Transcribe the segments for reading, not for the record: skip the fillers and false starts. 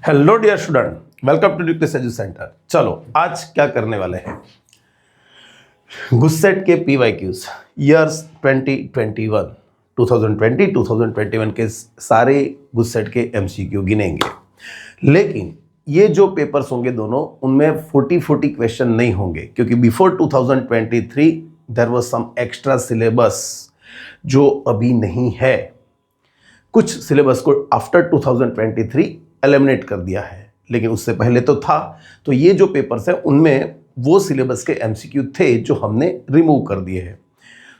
Hello dear student, welcome to Nucleus Edu Centre. चलो आज क्या करने वाले हैं, गुस्सेट के पीवाईक्यूज ईयर्स 2021 2021 के सारे गुस्सेट के एमसीक्यू गिनेंगे। लेकिन ये जो पेपर्स होंगे दोनों, उनमें 40 क्वेश्चन नहीं होंगे, क्योंकि before 2023 there was some extra syllabus जो अभी नहीं है। कुछ सिलेबस को आफ्टर 2023 एलिमिनेट कर दिया है, लेकिन उससे पहले तो था। तो ये जो पेपर्स हैं उनमें वो सिलेबस के एमसीक्यू थे जो हमने रिमूव कर दिए हैं।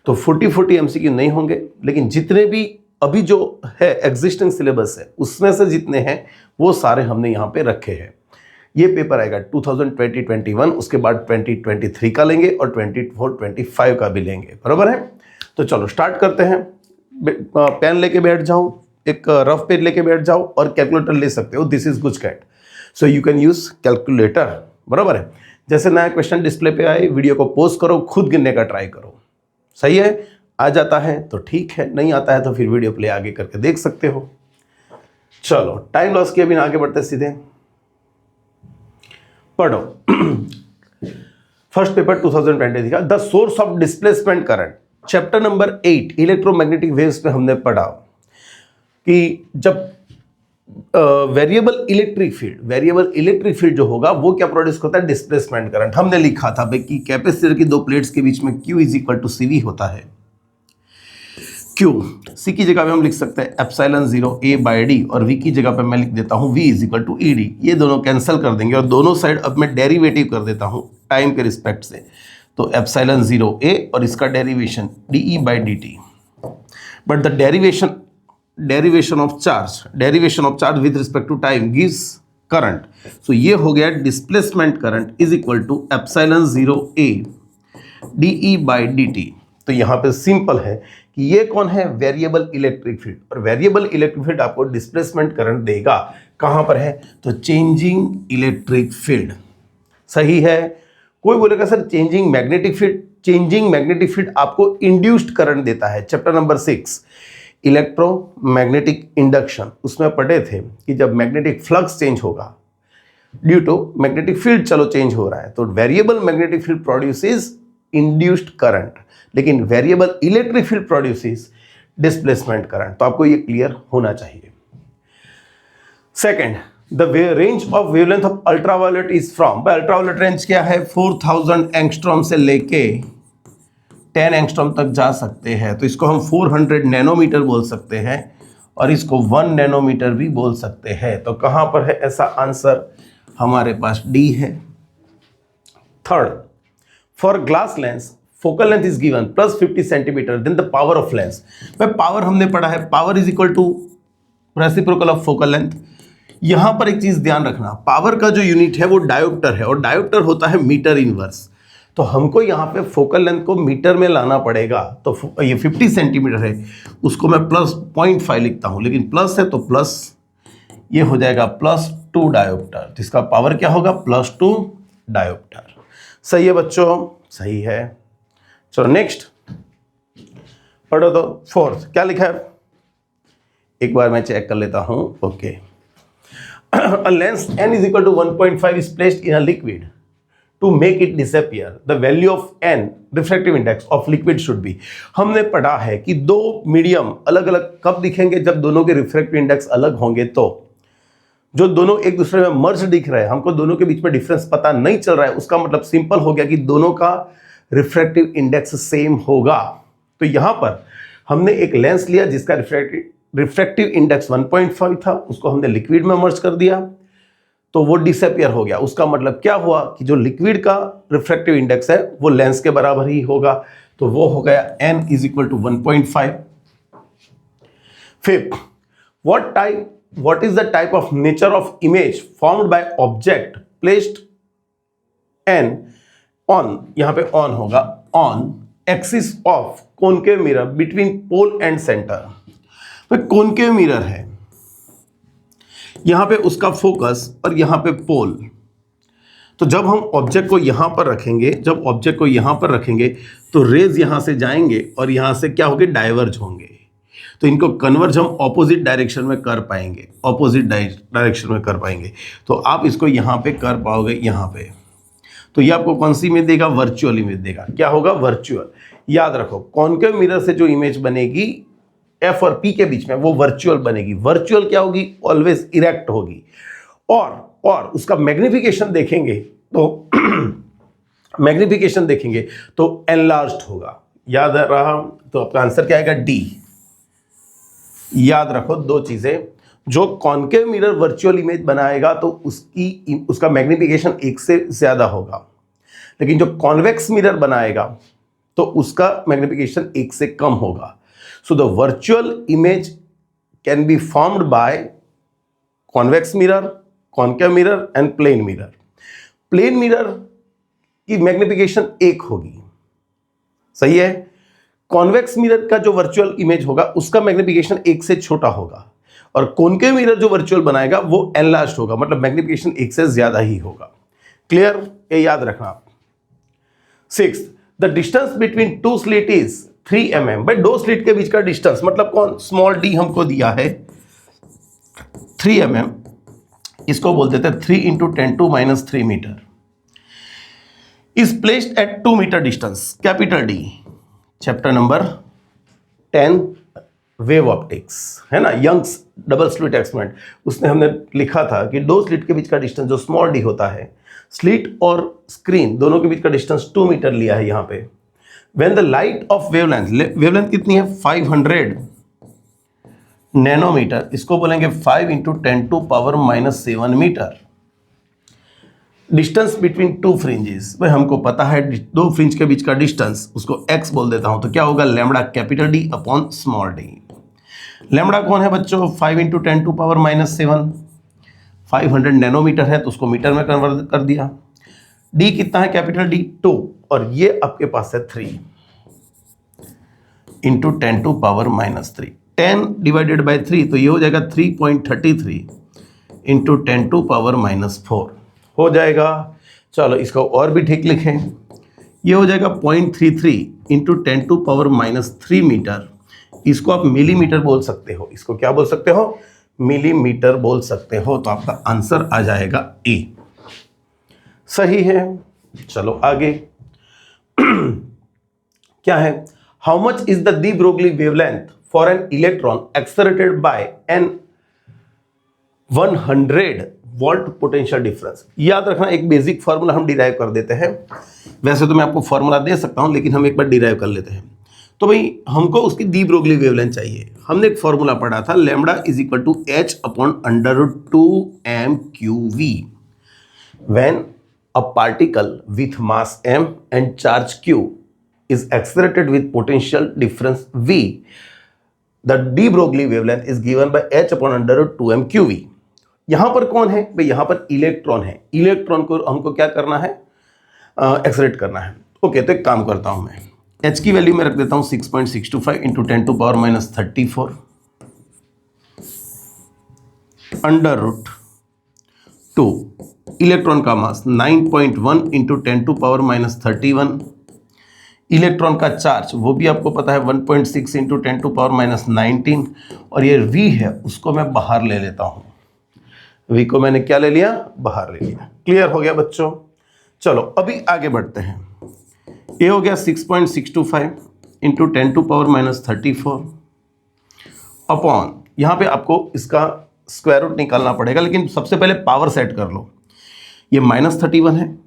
तो 40 एमसीक्यू नहीं होंगे, लेकिन जितने भी अभी जो है एग्जिस्टिंग सिलेबस है उसमें से जितने हैं वो सारे हमने यहाँ पे रखे हैं। ये पेपर आएगा 2021, उसके बाद 2023 का लेंगे और 24-25 का भी लेंगे, बराबर है। तो चलो स्टार्ट करते हैं। पेन लेके बैठ जाओ, एक रफ पेज लेके बैठ जाओ और कैलकुलेटर ले सकते हो। This is GUJCET, so you can use calculator, बराबर है। जैसे नया क्वेश्चन डिस्प्ले पे आए, वीडियो को पॉज करो, खुद गिनने का ट्राई करो। सही है, आ जाता है तो ठीक है, नहीं आता है तो फिर वीडियो प्ले आगे करके देख सकते हो। चलो टाइम लॉस किए बिना आगे बढ़ते सीधे पढ़ो। फर्स्ट पेपर 2023 का the source of displacement current, chapter number 8 electromagnetic waves पे हमने पढ़ा कि जब वेरिएबल इलेक्ट्रिक फील्ड जो होगा वो क्या प्रोड्यूस करता है, डिस्प्लेसमेंट करंट। हमने लिखा था भाई कि कैपेसिटर की दो प्लेट्स के बीच में Q is equal to CV होता है। Q C की जगह पे हम लिख सकते हैं एप्सिलॉन 0 A बाई D, और V की जगह पे मैं लिख देता हूं V is equal to ED। ये दोनों कैंसिल कर देंगे और दोनों साइड अब मैं डेरिवेटिव कर देता हूं टाइम के रिस्पेक्ट से। तो एप्सिलॉन 0 A और इसका derivation DE by DT, but the derivation of charge with respect to time gives current. So ये हो गया displacement current is equal to epsilon 0 A DE by DT। तो यहाँ पे सिंपल है कि ये कौन है, वेरिएबल इलेक्ट्रिक फील्ड, और वेरिएबल इलेक्ट्रिक फील्ड आपको डिस्प्लेसमेंट करंट देगा। कहाँ पर है, तो चेंजिंग इलेक्ट्रिक फील्ड। सही है। कोई बोलेगा सर चेंजिंग मैग्नेटिक फील्ड आपको इंड्यूस्ड करंट देता है। चैप्टर नंबर 6 इलेक्ट्रोमैग्नेटिक इंडक्शन, उसमें पढ़े थे कि जब मैग्नेटिक फ्लक्स चेंज होगा ड्यू टू मैग्नेटिक फील्ड, चलो चेंज हो रहा है, तो variable magnetic field produces induced current, लेकिन variable electric field produces displacement current. तो आपको ये क्लियर होना चाहिए। Second, the range of wavelength of ultraviolet is from, ultraviolet range क्या है, 4000 एंगस्ट्रॉम से लेके 10 एंगस्ट्रॉम तक जा सकते हैं। तो इसको हम 400 नैनोमीटर बोल सकते हैं और इसको 1 नैनोमीटर भी बोल सकते हैं। तो कहाँ पर है ऐसा आंसर, हमारे पास डी है। Third, for glass lens focal length is given plus 50 centimetre, then the power of lens. भाई पावर हमने पढ़ा है, power is equal to reciprocal of focal length. यहां पर एक चीज ध्यान रखना, पावर का जो यूनिट है वो डायोप्टर है और डायोप्टर होता है मीटर इनवर्स। तो हमको यहाँ पे फोकल लेंथ को मीटर में लाना पड़ेगा। तो ये 50 सेंटीमीटर है, उसको मैं प्लस 0.5 लिखता हूँ, लेकिन प्लस है तो प्लस ये हो जाएगा +2 डायोप्टर, जिसका पावर क्या होगा, +2 डायोप्टर। सही है बच्चों, सही है। चलो नेक्स्ट पढ़ो। तो फोर्थ क्या लिखा है, एक बार मैं चेक कर लेता हूँ। Okay, a lens n is equal to 1.5 is placed in a liquid to make it disappear. The value of n refractive index of liquid should be। हमने पढ़ा है कि दो मीडियम अलग अलग कब दिखेंगे, जब दोनों के रिफ्रैक्टिव इंडेक्स अलग होंगे। तो जो दोनों एक दूसरे में मर्ज दिख रहे हैं, हमको दोनों के बीच में डिफरेंस पता नहीं चल रहा है, उसका मतलब सिंपल हो गया कि दोनों का रिफ्रैक्टिव इंडेक्स सेम होगा। तो यहां पर हमने एक लेंस लिया जिसका रिफ्रैक्टिव इंडेक्स 1.5 था, उसको हमने लिक्विड में मर्ज कर दिया तो वो डिसअपियर हो गया। उसका मतलब क्या हुआ कि जो लिक्विड का रिफ्रैक्टिव इंडेक्स है वो लेंस के बराबर ही होगा, तो वो हो गया n is equal to 1.5। Fifth, what is the type of nature of image formed by object placed n on, यहां पे on होगा, on axis of concave mirror between pole and center। तो कॉनकेव मिरर है, यहां पे उसका focus और यहां पे पोल। तो जब हम ऑब्जेक्ट को यहां पर रखेंगे, तो रेज यहां से जाएंगे और यहां से क्या होंगे, डाइवर्ज होंगे। तो इनको कन्वर्ज हम ऑपोजिट डायरेक्शन में कर पाएंगे, ऑपोजिट डायरेक्शन में कर पाएंगे। तो आप इसको यहाँ पे कर पाओगे, यहाँ पे। तो ये आपको कौन सी इमेज देगा? वर्चुअल इमेज देगा। क्या होगा? वर्चुअल। याद रखो, कॉन्केव मिरर से जो इमेज बनेगी एफ और पी के बीच में, वो वर्चुअल बनेगी। वर्चुअल क्या होगी? ऑलवेज इरेक्ट होगी। और उसका मैग्निफिकेशन देखेंगे तो मैग्निफिकेशन देखेंगे तो एनलार्ज्ड होगा। याद रहा? तो आपका आंसर क्या आएगा? डी। याद रखो दो चीजें, जो कॉन्केव मिरर वर्चुअल इमेज बनाएगा तो उसका मैग्निफिकेशन 1 से ज्यादा होगा, लेकिन जो कॉन्वेक्स मिरर बनाएगा तो उसका मैग्निफिकेशन 1 से कम होगा। So the virtual image can be formed by convex mirror, concave mirror and plane mirror. Plane mirror की मैग्निफिकेशन 1 होगी, सही है। कॉन्वेक्स मिरर का जो वर्चुअल इमेज होगा उसका मैग्निफिकेशन 1 से छोटा होगा, और कॉन्केव मिरर जो वर्चुअल बनाएगा वो एनलार्ज्ड होगा, मतलब मैग्निफिकेशन 1 से ज्यादा ही होगा। क्लियर? ये याद रखना आप। 6, the distance between to slit is 3 mm। भाई दो स्लिट के बीच का डिस्टेंस मतलब कौन? स्मॉल डी हमको दिया है 3 mm, इसको बोल देते हैं 3 × 10⁻³ metre. Is placed at 2 metre distance, capital D. Chapter number 10 wave optics, है ना, यंग्स डबल स्लिट एक्सपेरिमेंट, उसने हमने लिखा था कि दो स्लिट के बीच का डिस्टेंस जो स्मॉल डी होता है, स्लिट और स्क्रीन दोनों के बीच का डिस्टेंस 2 मीटर लिया है यहाँ पे। When the light of wavelength कितनी है? 500 नैनोमीटर, इसको बोलेंगे 5 × 10⁻⁻7 metre. Distance between two fringes, भाई हमको पता है दो फ्रिंज के बीच का डिस्टेंस, उसको x बोल देता हूं, तो क्या होगा? Lambda capital D upon small D. Lambda कौन है बच्चों? 5 × 10⁻⁻7, 500 नैनोमीटर है तो उसको मीटर में कन्वर्ट कर दिया। डी कितना है? कैपिटल डी 2, और ये आपके पास है 3 × 10⁻³ 10 डिवाइडेड बाय 3, तो ये हो जाएगा 3.33 × 10⁻⁴ हो जाएगा। चलो इसको और भी ठीक लिखें, ये हो जाएगा 0.33 × 10⁻³ मीटर। इसको आप मिलीमीटर बोल सकते हो, इसको क्या बोल सकते हो? मिलीमीटर बोल सकते हो। तो आपका आंसर आ जाएगा ए, सही है। चलो आगे क्या है? How much is the de Broglie wavelength for an electron accelerated by an 100 volt potential difference. याद रखना, एक बेसिक फार्मूला हम डिराइव कर देते हैं। वैसे तो मैं आपको फार्मूला दे सकता हूं, लेकिन हम एक बार डिराइव कर लेते हैं। तो भाई हमको उसकी डी ब्रोगली वेवलेंथ चाहिए। हमने एक फार्मूला पढ़ा था, lambda is equal to h/√2m⁴ when a particle with mass m and charge q is accelerated with potential difference v, the de Broglie wavelength is given by h/√2m⁴. यहां पर कौन है भाई? यहां पर इलेक्ट्रॉन है। इलेक्ट्रॉन को हमको क्या करना है? एक्सेलरेट करना है। ओके, तो एक काम करता हूं मैं, h की वैल्यू में रख देता हूं 6.625 × 10⁻34 √2। इलेक्ट्रॉन का मास 9.1 × 10⁻31। इलेक्ट्रॉन का चार्ज वो भी आपको पता है 1.6 × 10⁻19, और ये v है उसको मैं बाहर ले लेता हूं। v को मैंने क्या ले लिया? बाहर ले लिया। क्लियर हो गया बच्चों? चलो अभी आगे बढ़ते हैं। ये हो गया 6.625 × 10⁻34 अपॉन, यहाँ पे आपको इसका स्क्वायर रूट निकालना पड़ेगा, लेकिन सबसे पहले पावर सेट कर लो। ये -31 है,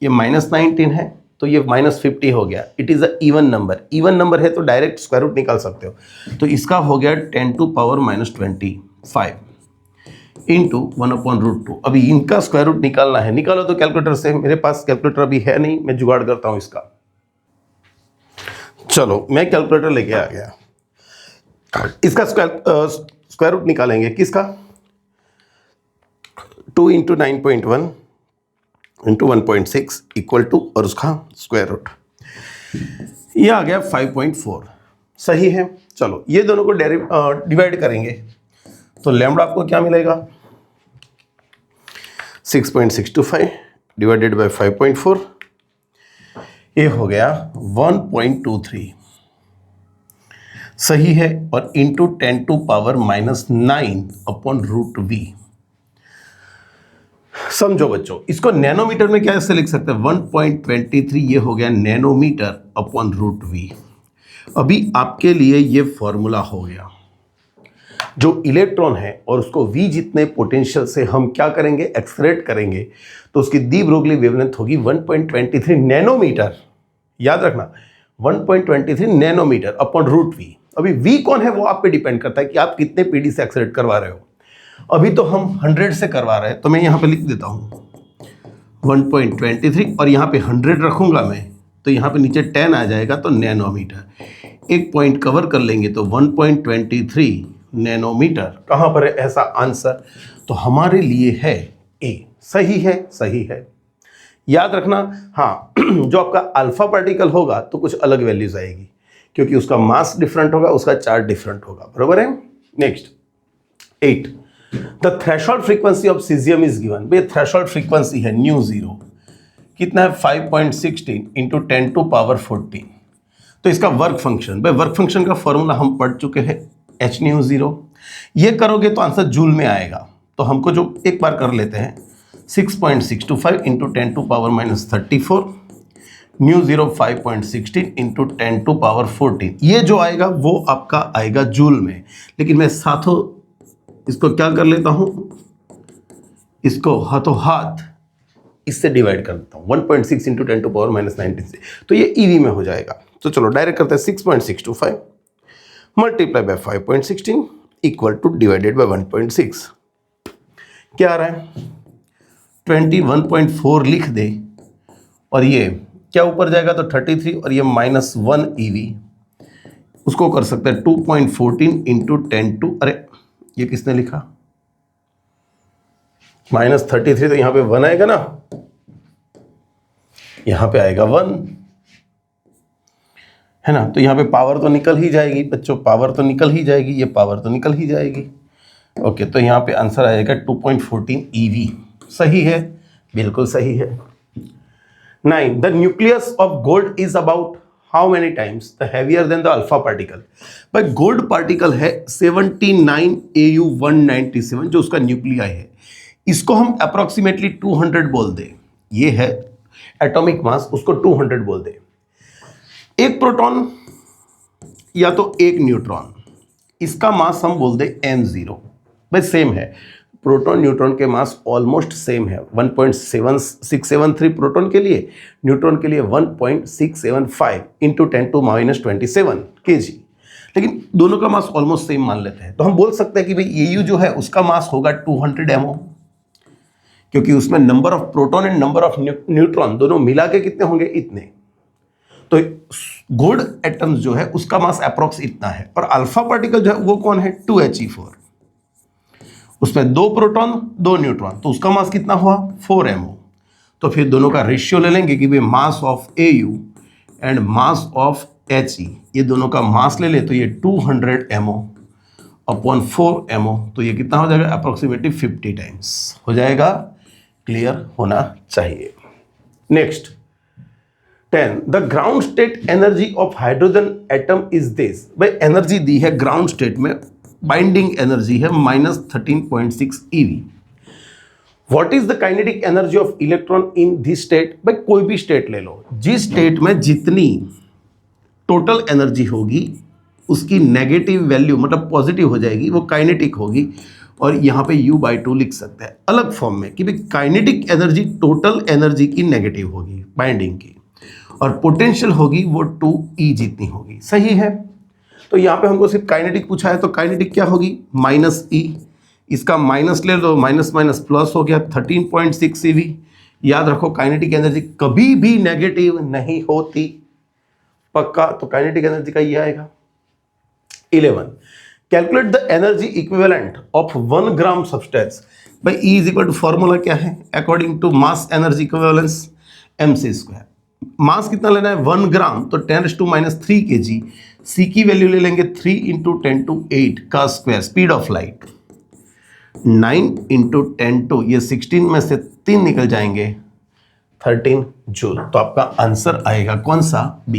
ये -19 है, तो ये -50 हो गया। It is a even number. Even number है तो डायरेक्ट स्क्वायर रूट निकाल सकते हो। तो इसका हो गया 10⁻25 इंटू 1/√2। अभी इनका स्क्वायर रूट निकालना है, निकालो तो कैलकुलेटर से। मेरे पास कैलकुलेटर अभी है नहीं, मैं जुगाड़ करता हूँ इसका। चलो मैं कैलकुलेटर लेके आ गया। इसका स्क्वायर रूट निकालेंगे। किसका? 2 × 9.1 × 1.6 इक्वल टू, और उसका स्क्वायर रूट, ये आ गया 5.4। सही है। चलो ये दोनों को डिवाइड करेंगे तो लैम्बडा आपको क्या मिलेगा? 6.625 डिवाइडेड बाय 5.4, ये हो गया 1.23। सही है, और इंटू 10⁻⁹ /(-9) समझो बच्चों, इसको नैनोमीटर में कैसे लिख सकते हैं? 1.23 ये हो गया नैनोमीटर/√v। अभी आपके लिए ये फॉर्मूला हो गया। जो इलेक्ट्रॉन है और उसको v जितने पोटेंशियल से हम क्या करेंगे, एक्सलेरेट करेंगे, तो उसकी डी ब्रोगली वेवलेंथ होगी 1.23 नैनोमीटर। याद रखना 1.23 नैनोमीटर/√v। अभी v कौन है वो आप पे डिपेंड करता है कि आप कितने पीडी से एक्सलेरेट करवा रहे हो। अभी तो हम 100 से करवा रहे हैं, तो मैं यहाँ पे लिख देता हूँ 1.23 और यहाँ पे 100 रखूँगा मैं, तो यहाँ पे नीचे 10 आ जाएगा, तो नैनोमीटर। एक पॉइंट कवर कर लेंगे तो 1.23 नैनोमीटर कहाँ पर है ऐसा आंसर? तो हमारे लिए है ए। सही है, सही है। याद रखना, हाँ जो आपका अल्फा पार्टिकल होगा तो कुछ अलग वैल्यूज आएगी, क्योंकि उसका मास डिफरेंट होगा, उसका चार्ज डिफरेंट होगा, बरोबर है। Next 8, the threshold frequency of caesium is given. भाई थ्रेशोल्ड फ्रीक्वेंसी है ν0, कितना है 5.16 इंटू 10⁻14। तो इसका वर्क फंक्शन, भाई वर्क फंक्शन का फॉर्मूला हम पढ़ चुके हैं h/0। ये करोगे तो आंसर जूल में आएगा, तो हमको जो एक बार कर लेते हैं 6.625 इंटू 10⁻34, ν0 5.16 इंटू 10⁻14। ये जो आएगा वो आपका आएगा जूल में, लेकिन मैं साथों इसको क्या कर लेता हूं, इसको हाथों हाथ इससे डिवाइड कर देता हूं 1.6 इंटू 10⁻19 से, तो ये ईवी में हो जाएगा। तो चलो डायरेक्ट करते हैं 6.625 multiply by 5.16 equal two divided by 1.6। क्या आ रहा है 21.4 लिख दे, और ये क्या ऊपर जाएगा तो 33, और ये -1 ईवी, उसको कर सकते हैं 2.14 इंटू 10⁻²। अरे ये किसने लिखा -33, तो यहाँ पे 1 आएगा ना, यहाँ पे आएगा 1 है ना, तो यहाँ पे पावर तो निकल ही जाएगी बच्चों, पावर तो निकल ही जाएगी, ये पावर तो निकल ही जाएगी। ओके, तो यहाँ पे आंसर आएगा 2.14 ईवी। सही है, बिल्कुल सही है। 9, the nucleus of gold is about how many times the heavier than the alpha particle. भाई गोल्ड पार्टिकल है 79 AU197 जो उसका न्यूक्लियाई है, इसको हम अप्रोक्सीमेटली 200 बोल दे, ये है एटॉमिक मास, उसको 200 बोल दे। एक प्रोटॉन या तो एक न्यूट्रॉन, इसका मास हम बोल दे m0। भाई सेम है, प्रोटॉन न्यूट्रॉन के मास ऑलमोस्ट सेम है, 1.673 प्रोटॉन के लिए, न्यूट्रॉन के लिए 1.675 इंटू 10⁻27 kg, लेकिन दोनों का मास ऑलमोस्ट सेम मान लेते हैं। तो हम बोल सकते हैं कि भाई AU जो है उसका मास होगा 200 MO, क्योंकि उसमें number of proton and number of neutron दोनों मिला के कितने होंगे, इतने। तो गोल्ड एटम्स जो है उसका मास अप्रोक्स इतना है, और अल्फा पार्टिकल जो है वो कौन है 2He4, उसमें 2 प्रोटॉन 2 न्यूट्रॉन, तो उसका मास कितना हुआ 4 MO। तो फिर दोनों का रेशियो ले लेंगे कि भाई mass of AU and mass of He, ये दोनों का मास ले ले तो ये 200 MO अपॉन 4 MO, तो ये कितना हो जाएगा अप्रोक्सीमेटली 50 टाइम्स हो जाएगा। क्लियर होना चाहिए। Next 10, the ground state energy of hydrogen atom is this. भाई एनर्जी दी है ग्राउंड स्टेट में, बाइंडिंग एनर्जी है -13.6 eV। What is the kinetic energy of electron in this state. भाई कोई भी स्टेट ले लो, जिस स्टेट में जितनी टोटल एनर्जी होगी उसकी नेगेटिव वैल्यू मतलब पॉजिटिव हो जाएगी, वो काइनेटिक होगी, और यहाँ पे U/2 लिख सकते हैं अलग फॉर्म में कि भाई काइनेटिक एनर्जी टोटल एनर्जी की नेगेटिव होगी बाइंडिंग की, और पोटेंशियल होगी वो 2E जितनी होगी। सही है, तो यहाँ पे हमको सिर्फ काइनेटिक पूछा है, तो काइनेटिक क्या होगी -E, इसका माइनस ले लो, माइनस माइनस प्लस हो गया 13.6 eV। याद रखो काइनेटिक एनर्जी कभी भी नेगेटिव नहीं होती, पक्का, तो काइनेटिक एनर्जी का ये आएगा। 11, calculate the energy equivalent of 1 gram substance. भाई E is equal to formula क्या है, according to mass energy equivalence mc²। मास कितना लेना है 1 ग्राम, तो 10⁻³ kg। C की वैल्यू ले लेंगे 3 इंटू 10⁸ का square, speed of light 9 into 10⁻, ये 16 में से 3 निकल जाएंगे 13 जूल। तो आपका आंसर आएगा कौन सा, B।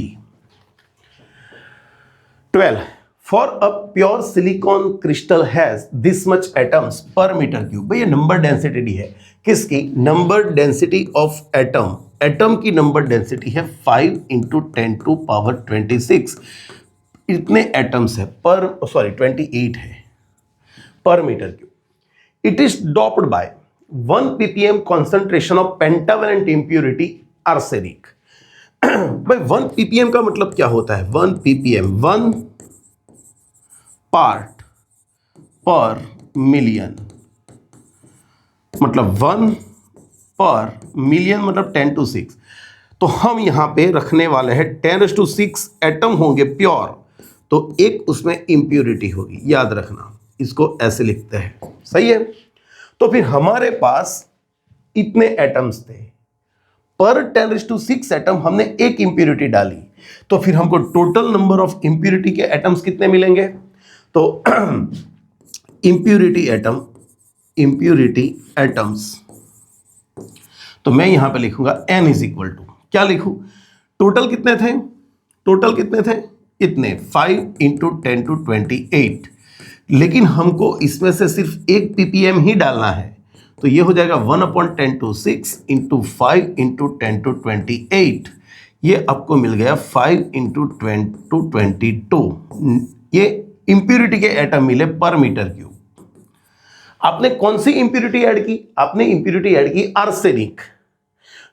12, for a pure silicon crystal has this much atoms per metre cube. भाई ये नंबर डेंसिटी है किसकी? Number density of atom. Atom की नंबर डेंसिटी है 5 इंटू 10⁻26। इतने एटम्स है पर 28 है per metre cube. It is doped by 1 ppm concentration of pentavalent impurity arsenic. भाई 1 ppm का मतलब क्या होता है? 1 ppm 1 पार्ट पर मिलियन, मतलब 1 पर मिलियन मतलब 10⁶। तो हम यहां पे रखने वाले हैं 10⁶ एटम होंगे प्योर, तो एक उसमें इंप्यूरिटी होगी, याद रखना। इसको ऐसे लिखते हैं, सही है। तो फिर हमारे पास इतने एटम्स थे, पर 10⁶ एटम हमने एक इंप्यूरिटी डाली, तो फिर हमको टोटल नंबर ऑफ इंप्यूरिटी के एटम्स कितने मिलेंगे? तो इंप्यूरिटी एटम्स, तो मैं यहां पे लिखूंगा n इज इक्वल टू, क्या लिखूं? टोटल कितने थे? इतने 5 इंटू 10⁻28। लेकिन हमको इसमें से सिर्फ 1 ppm ही डालना है, तो ये हो जाएगा 1/10⁶ इंटू 5 इंटू 10⁻28। ये आपको मिल गया 5 इंटू 10⁻22। ये इंप्यूरिटी के एटम मिले पर मीटर क्यूब। आपने कौन सी इंप्यूरिटी ऐड की? आपने इंप्यूरिटी ऐड की आर्सेनिक।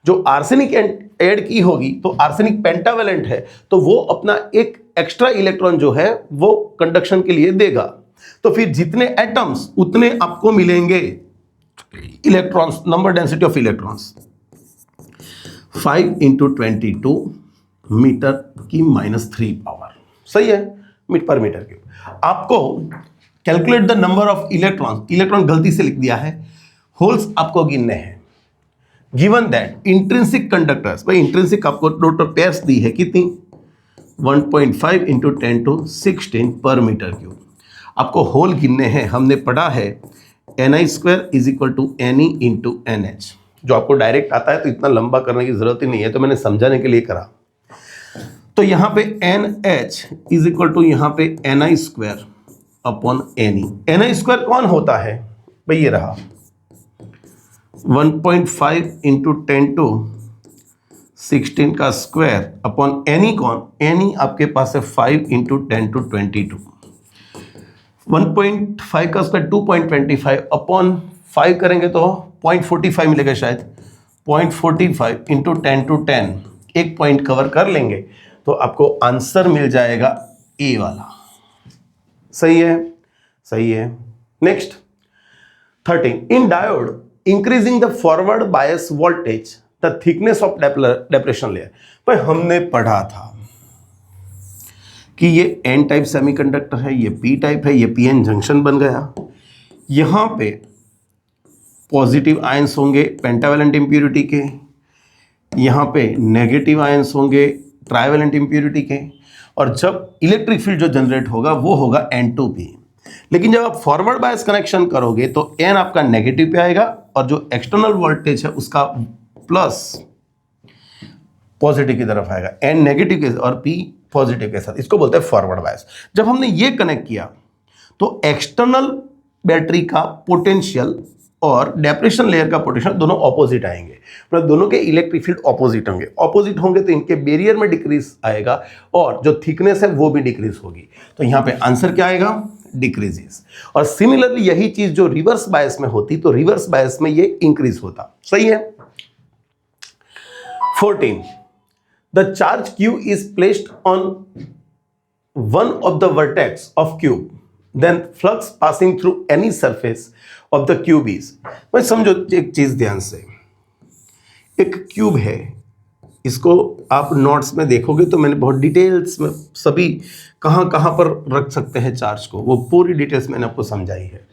जो आर्सेनिक ऐड की होगी, तो आर्सेनिक पेंटावेलेंट है, तो वो अपना एक एक्स्ट्रा इलेक्ट्रॉन जो है वो कंडक्शन के लिए देगा। तो फिर जितने एटम्स उतने आपको मिलेंगे electrons, number density of electrons. 5 into 22 metre की -3 पावर, सही है, पर मीटर क्यूब। आपको calculate the number of electron गलती से लिख दिया है, होल्स आपको गिनने हैं। गिवन दैट इंट्रिंसिक कंडक्टर्स, भाई इंट्रिंसिक आपको टोटल पेयर्स दी है कितनी? 1.5 इंटू 10⁻16 पर मीटर क्यूब। आपको होल गिनने हैं, हमने पढ़ा है Ni² is equal to Ne into NH, जो आपको डायरेक्ट आता है, तो इतना लंबा करने की जरूरत ही नहीं है, तो मैंने समझाने के लिए करा। तो यहां पे NH इज इक्वल टू यहां पे Ni² अपॉन Ne। Ni² कौन होता है? भाई ये रहा 1.5 इंटू 10⁻16 का स्क्वायर अपॉन Ne कौन? Ne आपके पास है 5 इंटू 10⁻22। 1.5 का स्क्वायर 2.25 अपॉन 5 करेंगे तो 0.45 मिलेगा शायद। 0.45 इंटू 10⁻10, एक पॉइंट कवर कर लेंगे तो आपको आंसर मिल जाएगा ए वाला। सही है। Next 13, in diode increasing the forward bias voltage the thickness of depression layer. पर हमने पढ़ा था कि ये एन टाइप सेमीकंडक्टर है, ये पी टाइप है, ये पीएन जंक्शन बन गया। यहां पे पॉजिटिव आयंस होंगे पेंटावेलेंट इंप्यूरिटी के, यहां पे नेगेटिव आयंस होंगे ट्राइवेलेंट इंप्यूरिटी के, और जब इलेक्ट्रिक फील्ड जो जनरेट होगा वो होगा N2P। लेकिन जब आप फॉरवर्ड बायस कनेक्शन करोगे तो N आपका नेगेटिव पे आएगा, और जो एक्सटर्नल वोल्टेज है उसका प्लस पॉजिटिव की तरफ आएगा, N नेगेटिव के और P पॉजिटिव के साथ। इसको बोलते हैं फॉरवर्ड बायस। जब हमने ये कनेक्ट किया तो एक्सटर्नल बैटरी का पोटेंशियल और डेप्रेशन लेयर का पोटेंशियल दोनों ऑपोजिट आएंगे, मतलब दोनों के इलेक्ट्रिक फील्ड ऑपोजिट होंगे तो इनके बैरियर में डिक्रीज आएगा, और जो थिकनेस है वो भी डिक्रीज होगी। तो यहाँ पे आंसर क्या आएगा? डिक्रीजेस। और सिमिलरली यही चीज जो रिवर्स बायस में होती, तो रिवर्स बायस में ये इंक्रीज होता। सही है। 14, the charge Q is placed on one of the vertex of cube, then flux passing through any surface of the cube is. भाई समझो एक चीज ध्यान से, एक क्यूब है, इसको आप नोट्स में देखोगे तो मैंने बहुत डिटेल्स में सभी कहां कहां पर रख सकते हैं चार्ज को, वो पूरी डिटेल्स मैंने आपको समझाई है।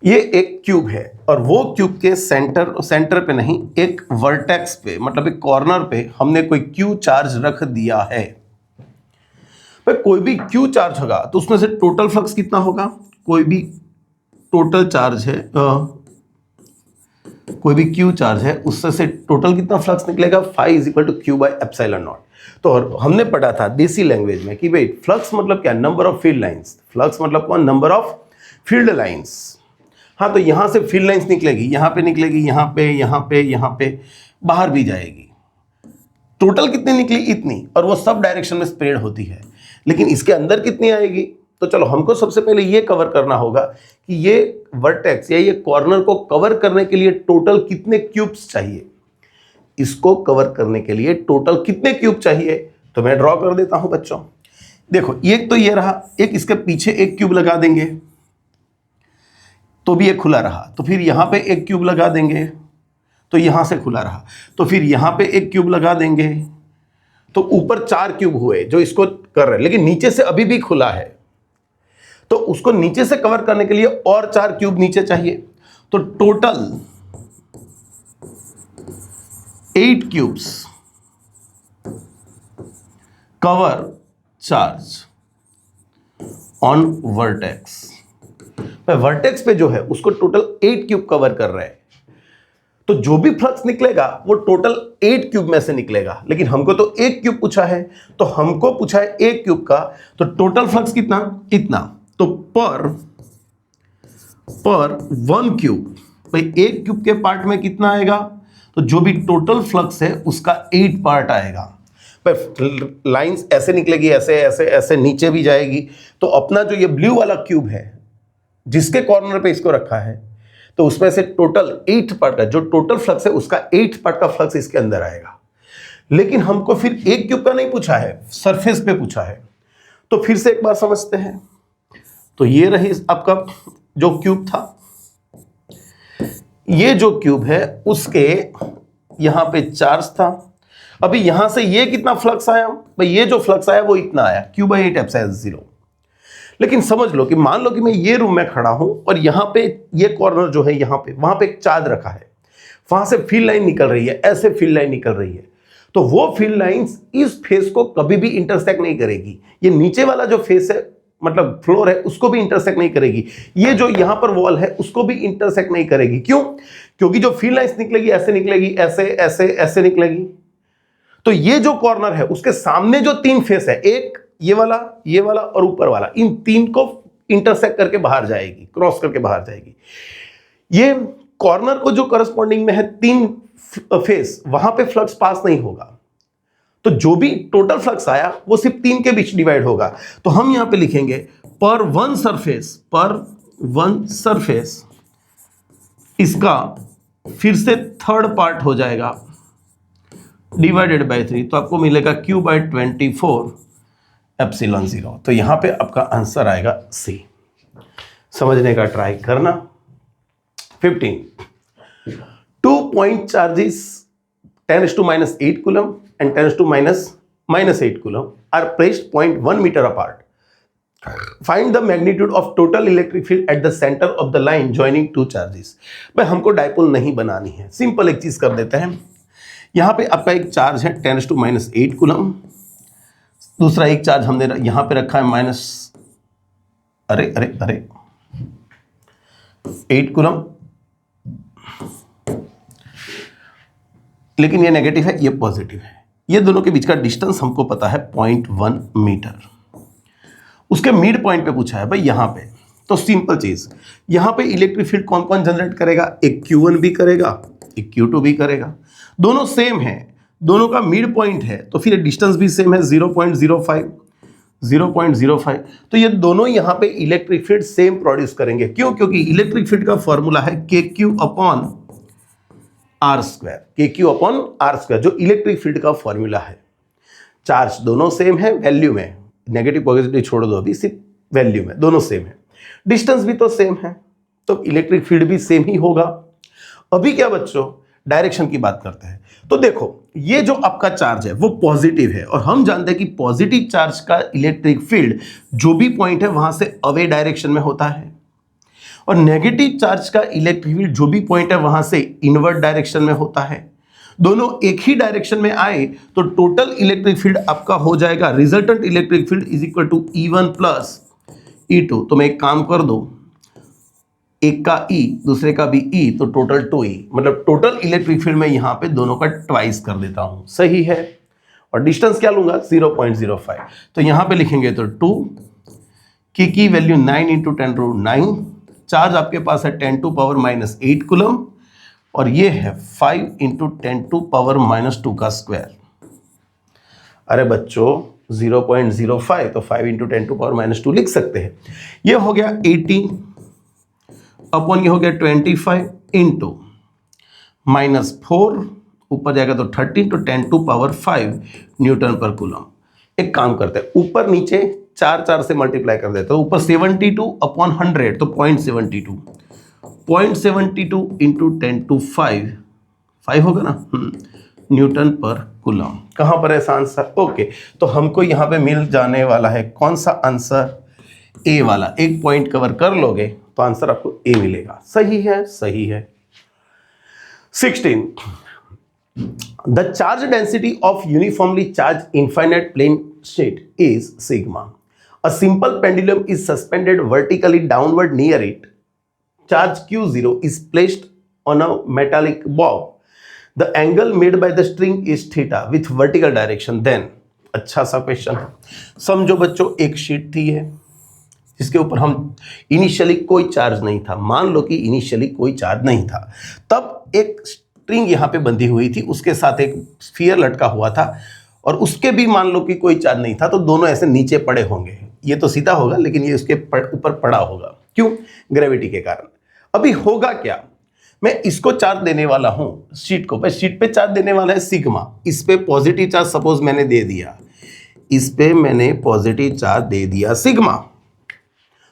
ये एक क्यूब है, और वो क्यूब के सेंटर पे नहीं, एक वर्टेक्स पे, मतलब एक कॉर्नर पे हमने कोई क्यू चार्ज रख दिया है। भाई कोई भी क्यू चार्ज होगा तो उसमें से टोटल फ्लक्स कितना होगा? कोई भी टोटल चार्ज है, कोई भी क्यू चार्ज है, उससे से टोटल कितना फ्लक्स निकलेगा? Phi is equal to Q by epsilon nought. तो हमने पढ़ा था देसी लैंग्वेज में कि भाई फ्लक्स मतलब क्या, number of field lines. Flux मतलब कौन, नंबर ऑफ फील्ड लाइंस। हाँ, तो यहाँ से फील्ड लाइंस निकलेगी, यहाँ पे निकलेगी, यहाँ पे, यहाँ पे, यहाँ पे, बाहर भी जाएगी। टोटल कितनी निकली, इतनी, और वो सब डायरेक्शन में स्प्रेड होती है। लेकिन इसके अंदर कितनी आएगी, तो चलो हमको सबसे पहले ये कवर करना होगा कि ये वर्टेक्स या ये कॉर्नर को कवर करने के लिए टोटल कितने क्यूब्स चाहिए। इसको कवर करने के लिए टोटल कितने क्यूब चाहिए, तो मैं ड्रॉ कर देता हूं बच्चों। देखो एक तो ये रहा, एक इसके पीछे एक क्यूब लगा देंगे तो भी ये खुला रहा, तो फिर यहां पे एक क्यूब लगा देंगे तो यहां से खुला रहा, तो फिर यहां पे एक क्यूब लगा देंगे, तो ऊपर 4 क्यूब हुए जो इसको कर रहे हैं। लेकिन नीचे से अभी भी खुला है, तो उसको नीचे से कवर करने के लिए और 4 क्यूब नीचे चाहिए। तो total 8 cubes cover charge on vertex. Vertex पे जो है उसको टोटल 8 क्यूब कवर कर रहे हैं, तो जो भी फ्लक्स निकलेगा वो टोटल 8 क्यूब में से निकलेगा। लेकिन हमको तो 1 क्यूब पूछा है, तो हमको पूछा है 1 क्यूब का, तो टोटल फ्लक्स कितना, इतना। तो पर 1 क्यूब, भाई 1 क्यूब के पार्ट में कितना आएगा, तो जो भी टोटल फ्लक्स है उसका 8 पार्ट आएगा। लाइंस ऐसे निकलेगी, ऐसे ऐसे ऐसे नीचे भी जाएगी, तो अपना जो ये ब्लू वाला क्यूब है जिसके कॉर्नर पे इसको रखा है, तो उसमें से टोटल 8 पार्ट का जो टोटल फ्लक्स है उसका 8 पार्ट का फ्लक्स इसके अंदर आएगा। लेकिन हमको फिर 1 क्यूब का नहीं पूछा है, सरफेस पे पूछा है। तो फिर से एक बार समझते हैं। तो ये रही आपका जो क्यूब था, ये जो क्यूब है उसके यहां पे चार्ज था। अभी यहां से ये कितना फ्लक्स आया, भाई ये जो फ्लक्स आया वो इतना आया, Q/8 एप्सिलॉन 0। लेकिन समझ लो कि मान लो कि मैं ये रूम में खड़ा हूं और यहां पे ये कॉर्नर जो है यहां पे, वहां पे एक चार्ज रखा है, वहां से फील्ड लाइन निकल रही है, ऐसे फील्ड लाइन निकल रही है। तो वो फील्ड लाइंस इस फेस को कभी भी इंटरसेक्ट नहीं करेगी। ये नीचे वाला जो फेस है, मतलब फ्लोर है, उसको भी इंटरसेक्ट नहीं करेगी। ये जो यहां पर वॉल है उसको भी इंटरसेक्ट नहीं करेगी। क्यों? क्योंकि जो फील्ड लाइंस निकलेगी ऐसे निकलेगी, ऐसे ऐसे ऐसे निकलेगी। तो ये जो कॉर्नर है उसके सामने जो 3 फेस है, एक ये वाला और ऊपर वाला, इन 3 को इंटरसेक्ट करके बाहर जाएगी, क्रॉस करके बाहर जाएगी। ये कॉर्नर को जो करस्पॉन्डिंग में है 3 फेस, वहां पे फ्लक्स पास नहीं होगा। तो जो भी टोटल फ्लक्स आया वो सिर्फ 3 के बीच डिवाइड होगा। तो हम यहां पे लिखेंगे पर वन सरफेस, इसका फिर से थर्ड पार्ट हो जाएगा डिवाइडेड बाय 3, तो आपको मिलेगा Q/24 एप्सिलॉन 0। तो यहां पे आपका आंसर आएगा C। समझने का ट्राई करना। 15 2 point charges 10⁻⁸ coulomb and 10⁻⁻8 coulomb are placed 0.1 meter apart. Find the magnitude of total electric field at the center of the line joining 2 charges. भाई हमको डायपोल नहीं बनानी है, सिंपल एक चीज कर देते हैं। यहां पे आपका एक चार्ज है 10⁻⁸ coulomb, दूसरा एक चार्ज हमने यहां पे रखा है -8 coulomb, लेकिन ये नेगेटिव है, ये पॉजिटिव है। ये दोनों के बीच का डिस्टेंस हमको पता है 0.1 मीटर। उसके मिड पॉइंट पे पूछा है भाई यहां पे, तो सिंपल चीज, यहां पे इलेक्ट्रिक फील्ड कौन कौन जनरेट करेगा, एक Q1 भी करेगा, एक Q2 भी करेगा। दोनों सेम है, दोनों का मिड पॉइंट है, तो फिर डिस्टेंस भी सेम है 0.05। तो ये दोनों यहां पे इलेक्ट्रिक फील्ड सेम प्रोड्यूस करेंगे। क्यों? क्योंकि इलेक्ट्रिक फील्ड का फॉर्मूला है KQ/R², जो इलेक्ट्रिक फील्ड का फॉर्मूला है। चार्ज दोनों सेम है वैल्यू में, नेगेटिव पॉजिटिव छोड़ दो, अभी सिर्फ वैल्यू में दोनों सेम है। डिस्टेंस भी तो सेम है, तो इलेक्ट्रिक फील्ड भी सेम ही होगा। अभी क्या बच्चों, डायरेक्शन की बात करते हैं। तो देखो ये जो आपका चार्ज है वो पॉजिटिव है, और हम जानते हैं कि पॉजिटिव चार्ज का इलेक्ट्रिक फील्ड जो भी पॉइंट है वहां से अवे डायरेक्शन में होता है, और नेगेटिव चार्ज का इलेक्ट्रिक फील्ड जो भी पॉइंट है वहां से इनवर्ट डायरेक्शन में होता है। दोनों एक ही डायरेक्शन में आए तो टोटल इलेक्ट्रिक फील्ड आपका हो जाएगा, resultant electric field is equal to E1 plus E2। तो मैं एक काम कर दो, एक का E दूसरे का भी E, तो टोटल 2E, मतलब टोटल इलेक्ट्रिक फील्ड में यहां पे दोनों का ट्वाइस कर देता हूं। सही है, और डिस्टेंस क्या लूंगा 0.05। तो यहां पे लिखेंगे तो 2 की वैल्यू 9 इंटू 10⁻⁹, चार्ज आपके पास है 10⁻⁻8 कूलम, और ये है 5 इंटू 10⁻⁻2 का स्क्वायर। अरे बच्चों 0.05 तो 5 इंटू 10⁻⁻2 लिख सकते हैं। ये हो गया 18 अपॉन ये हो गया 25 इंटू -4, ऊपर जाएगा तो 30 तो 10⁻5 न्यूटन पर कूलम। एक काम करते हैं, ऊपर नीचे 4 से मल्टीप्लाई कर देते हैं। ऊपर 72 अपॉन 100 तो 0.72 इंटू 10⁵ होगा ना, न्यूटन पर कूलम। कहां पर है आंसर? ओके, तो हमको यहां पे मिल जाने वाला है कौन सा आंसर? ए वाला। एक पॉइंट कवर कर लोगे तो आंसर आपको ए मिलेगा। सही है, सही है। 16, the charge density of uniformly charged infinite plane sheet is sigma. A simple pendulum is suspended vertically downward near it. Charge Q0 is placed on a metallic bob. The angle made by the string is theta with vertical direction. Then, अच्छा सा question है। समझो बच्चों, एक sheet थी है जिसके ऊपर हम इनिशियली कोई चार्ज नहीं था। मान लो कि इनिशियली कोई चार्ज नहीं था, तब एक स्ट्रिंग यहाँ पे बंधी हुई थी, उसके साथ एक स्फीयर लटका हुआ था, और उसके भी मान लो कि कोई चार्ज नहीं था, तो दोनों ऐसे नीचे पड़े होंगे। ये तो सीधा होगा, लेकिन ये उसके ऊपर पड़ा होगा। क्यों? ग्रेविटी के कारण। अभी होगा क्या? मैं इसको चार्ज देने वाला हूं, शीट को, पर शीट पे चार्ज देने वाला है सिग्मा। इस पे पॉजिटिव चार्ज सपोज मैंने दे दिया, इस पे मैंने पॉजिटिव चार्ज दे दिया सिग्मा,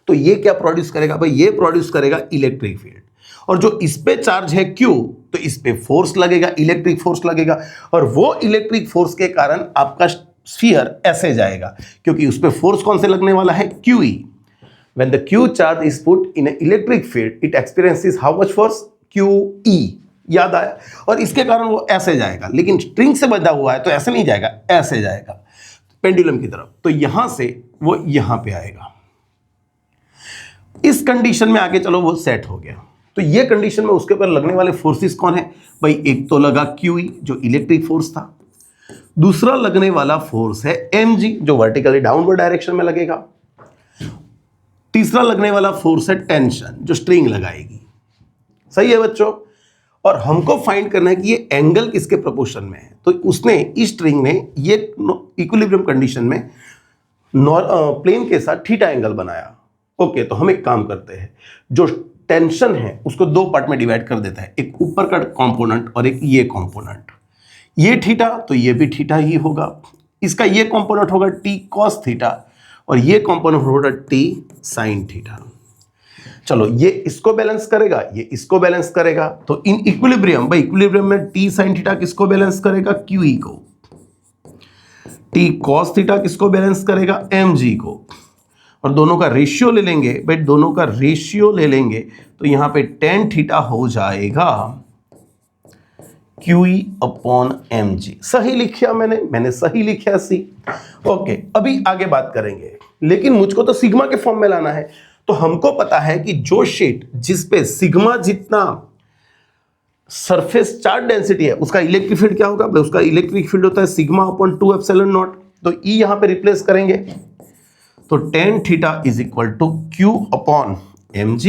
तो ये क्या प्रोड्यूस करेगा भाई? ये प्रोड्यूस करेगा इलेक्ट्रिक फील्ड। और जो इस पे चार्ज है क्यू, तो इस पे फोर्स लगेगा, इलेक्ट्रिक फोर्स लगेगा, और वो इलेक्ट्रिक फोर्स के कारण आपका स्फीयर ऐसे जाएगा, क्योंकि उस पे फोर्स कौन से लगने वाला है? QE। When the Q charge is put in an electric field, it experiences how much force? QE। याद आया? और इसके कारण वो ऐसे जाएगा, लेकिन स्ट्रिंग से बंधा हुआ है तो ऐसे नहीं जाएगा, ऐसे जाएगा पेंडुलम की तरफ। तो यहां से वो यहां पे आएगा। इस कंडीशन में आगे चलो वो सेट हो गया। तो ये कंडीशन में उसके ऊपर लगने वाले फोर्सेस कौन है भाई? एक तो लगा QE जो इलेक्ट्रिक फोर्स था, दूसरा लगने वाला फोर्स है mg जो वर्टिकली डाउनवर्ड डायरेक्शन में लगेगा, तीसरा लगने वाला फोर्स है टेंशन जो स्ट्रिंग लगाएगी। सही है बच्चों? और हमको फाइंड करना है कि ये एंगल किसके प्रोपोर्शन में है। तो उसने इस स्ट्रिंग ने ये इक्विलिब्रियम कंडीशन में प्लेन के साथ थीटा एंगल बनाया। ओके, तो हम एक काम करते हैं, जो टेंशन है उसको दो पार्ट में डिवाइड कर देता है, एक ऊपर का कंपोनेंट और एक ये कंपोनेंट। ये थीटा तो ये भी थीटा ही होगा, इसका ये कंपोनेंट होगा t cos थीटा और ये कंपोनेंट होगा t sin थीटा। चलो, ये इसको बैलेंस करेगा, ये इसको बैलेंस करेगा, तो इन इक्विलिब्रियम, भाई इक्विलिब्रियम में t sin थीटा किसको बैलेंस करेगा? QE को। t cos थीटा किसको बैलेंस करेगा? mg को। और दोनों का रेशियो ले लेंगे, भाई दोनों का रेशियो ले लेंगे तो यहां पे tan थीटा हो जाएगा QE अपॉन mg। सही लिखा मैंने सही लिखा सी। ओके, अभी आगे बात करेंगे, लेकिन मुझको तो सिग्मा के फॉर्म में लाना है। तो हमको पता है कि जो शीट जिस पे सिग्मा जितना सरफेस चार्ज डेंसिटी है उसका इलेक्ट्रिक फील्ड क्या होगा? उसका इलेक्ट्रिक फील्ड होता है सिग्मा अपॉन 2 एप्सिलॉन नॉट। तो E यहां पे रिप्लेस करेंगे तो tan theta is equal to Q upon mg,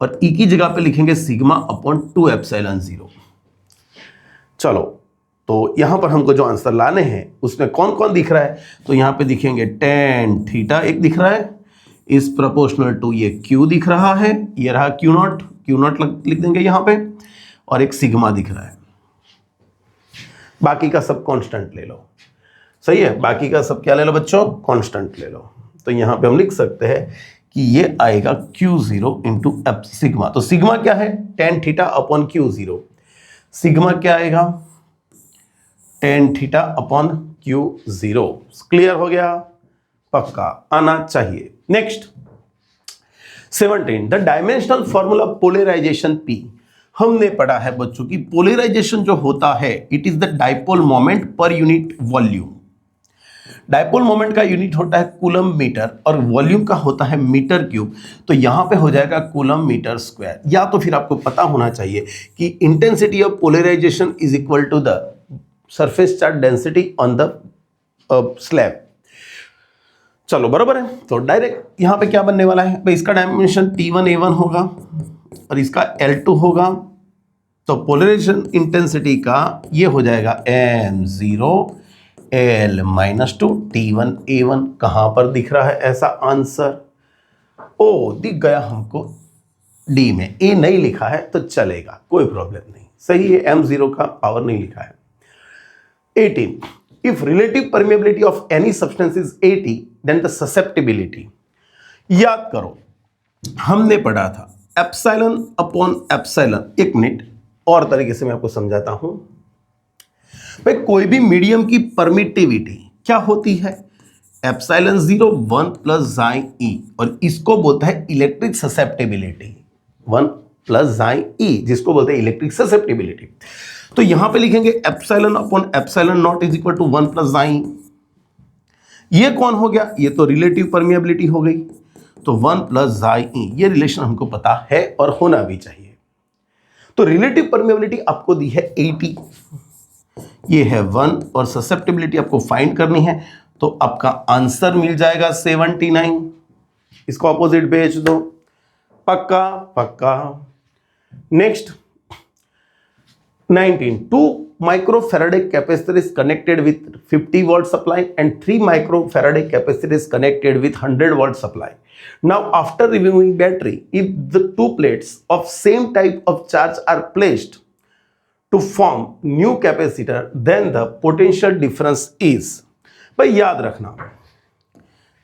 और E की जगह पे लिखेंगे सिग्मा अपॉन 2 एप्सिलॉन 0। चलो, तो यहां पर हमको जो आंसर लाने हैं उसमें कौन कौन दिख रहा है? तो यहां पे दिखेंगे tan थीटा एक दिख रहा है, इस प्रोपोर्शनल टू ये Q दिख रहा है, ये रहा Q नॉट लिख देंगे यहां पे, और एक सिग्मा दिख रहा है। बाकी का सब कांस्टेंट ले लो। सही है, बाकी का सब क्या ले लो बच्चों? कांस्टेंट ले लो। तो यहां पे हम लिख सकते हैं कि ये आएगा Q0 इंटू एफ सिग्मा। तो सिग्मा क्या है? tan theta upon Q0। Sigma क्या आएगा? tan theta upon Q0। Clear हो गया? पक्का आना चाहिए। Next 17, the dimensional formula polarisation P। हमने पढ़ा है बच्चों की पोलराइजेशन जो होता है it is the dipole moment पर यूनिट वॉल्यूम। डाइपोल मोमेंट का यूनिट होता है कूलम मीटर और वॉल्यूम का होता है मीटर क्यूब। तो यहां पे हो जाएगा कूलम मीटर स्क्वायर। या तो फिर आपको पता होना चाहिए कि intensity of polarisation is equal to the surface charge density on the slab. चलो बराबर है, तो डायरेक्ट यहां पे क्या बनने वाला है भाई, इसका डायमेंशन T1 A1 होगा और इसका L2 होगा, तो पोलराइजेशन इंटेंसिटी का ये हो जाएगा M0 L -2 T1 A1। कहां पर दिख रहा है ऐसा आंसर? ओ दिख गया हमको डी में, ए नहीं लिखा है तो चलेगा, कोई प्रॉब्लम नहीं, सही है, M0 का पावर नहीं लिखा है। 18, if relative permeability of any substance is 80 then the susceptibility, याद करो हमने पढ़ा था एप्सिलॉन अपॉन एप्सिलॉन। एक मिनट और तरीके से मैं आपको समझाता हूं भाई, कोई भी मीडियम की परमिटिविटी क्या होती है, एप्सिलॉन 0 1 प्लस जाई ई, और इसको बोलता है इलेक्ट्रिक ससेप्टिबिलिटी, 1 प्लस जाई ई, जिसको बोलते हैं इलेक्ट्रिक ससेप्टिबिलिटी। तो यहां पे लिखेंगे epsilon upon epsilon nought is equal to 1 plus जाई। ये कौन हो गया, ये तो रिलेटिव परमिएबिलिटी हो गई, तो 1 प्लस जाई ई, ये रिलेशन हमको पता है और होना भी चाहिए। तो रिलेटिव परमिएबिलिटी आपको दी है 80, ये है 1, और ससेप्टिबिलिटी आपको फाइंड करनी है, तो आपका आंसर मिल जाएगा 79। इसको अपोजिट भेज दो, पक्का पक्का। Next 19, 2 microfarad capacitor is connected with 50 watt supply and 3 microfarad capacitor is connected with 100 watt supply. Now after removing battery, if the two plates of same type of charge are placed to form new capacitor, then the potential difference is, भाई याद रखना,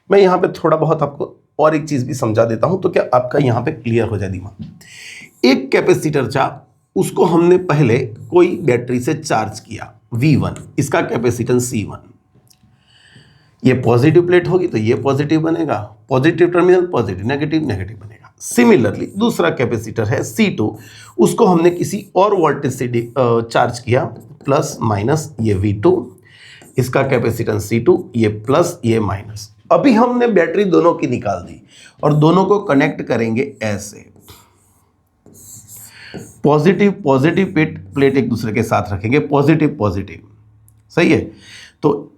मैं यहां पे थोड़ा बहुत आपको और एक चीज भी समझा देता हूं, तो क्या आपका यहां पे क्लियर हो जाए दिमाग। एक कैपेसिटर था, उसको हमने पहले कोई बैटरी से चार्ज किया V1, इसका कैपेसिटेंस C1, ये पॉजिटिव प्लेट होगी तो ये पॉजिटिव बनेगा, positive terminal positive, negative negative बनेगा। सिमिलरली दूसरा कैपेसिटर है C2, उसको हमने किसी और वोल्टेज से चार्ज किया, प्लस माइनस, ये V2, इसका कैपेसिटेंस C2, ये प्लस ये माइनस। अभी हमने बैटरी दोनों की निकाल दी और दोनों को कनेक्ट करेंगे ऐसे, पॉजिटिव पॉजिटिव प्लेट एक दूसरे के साथ रखेंगे, पॉजिटिव पॉजिटिव, सही है। तो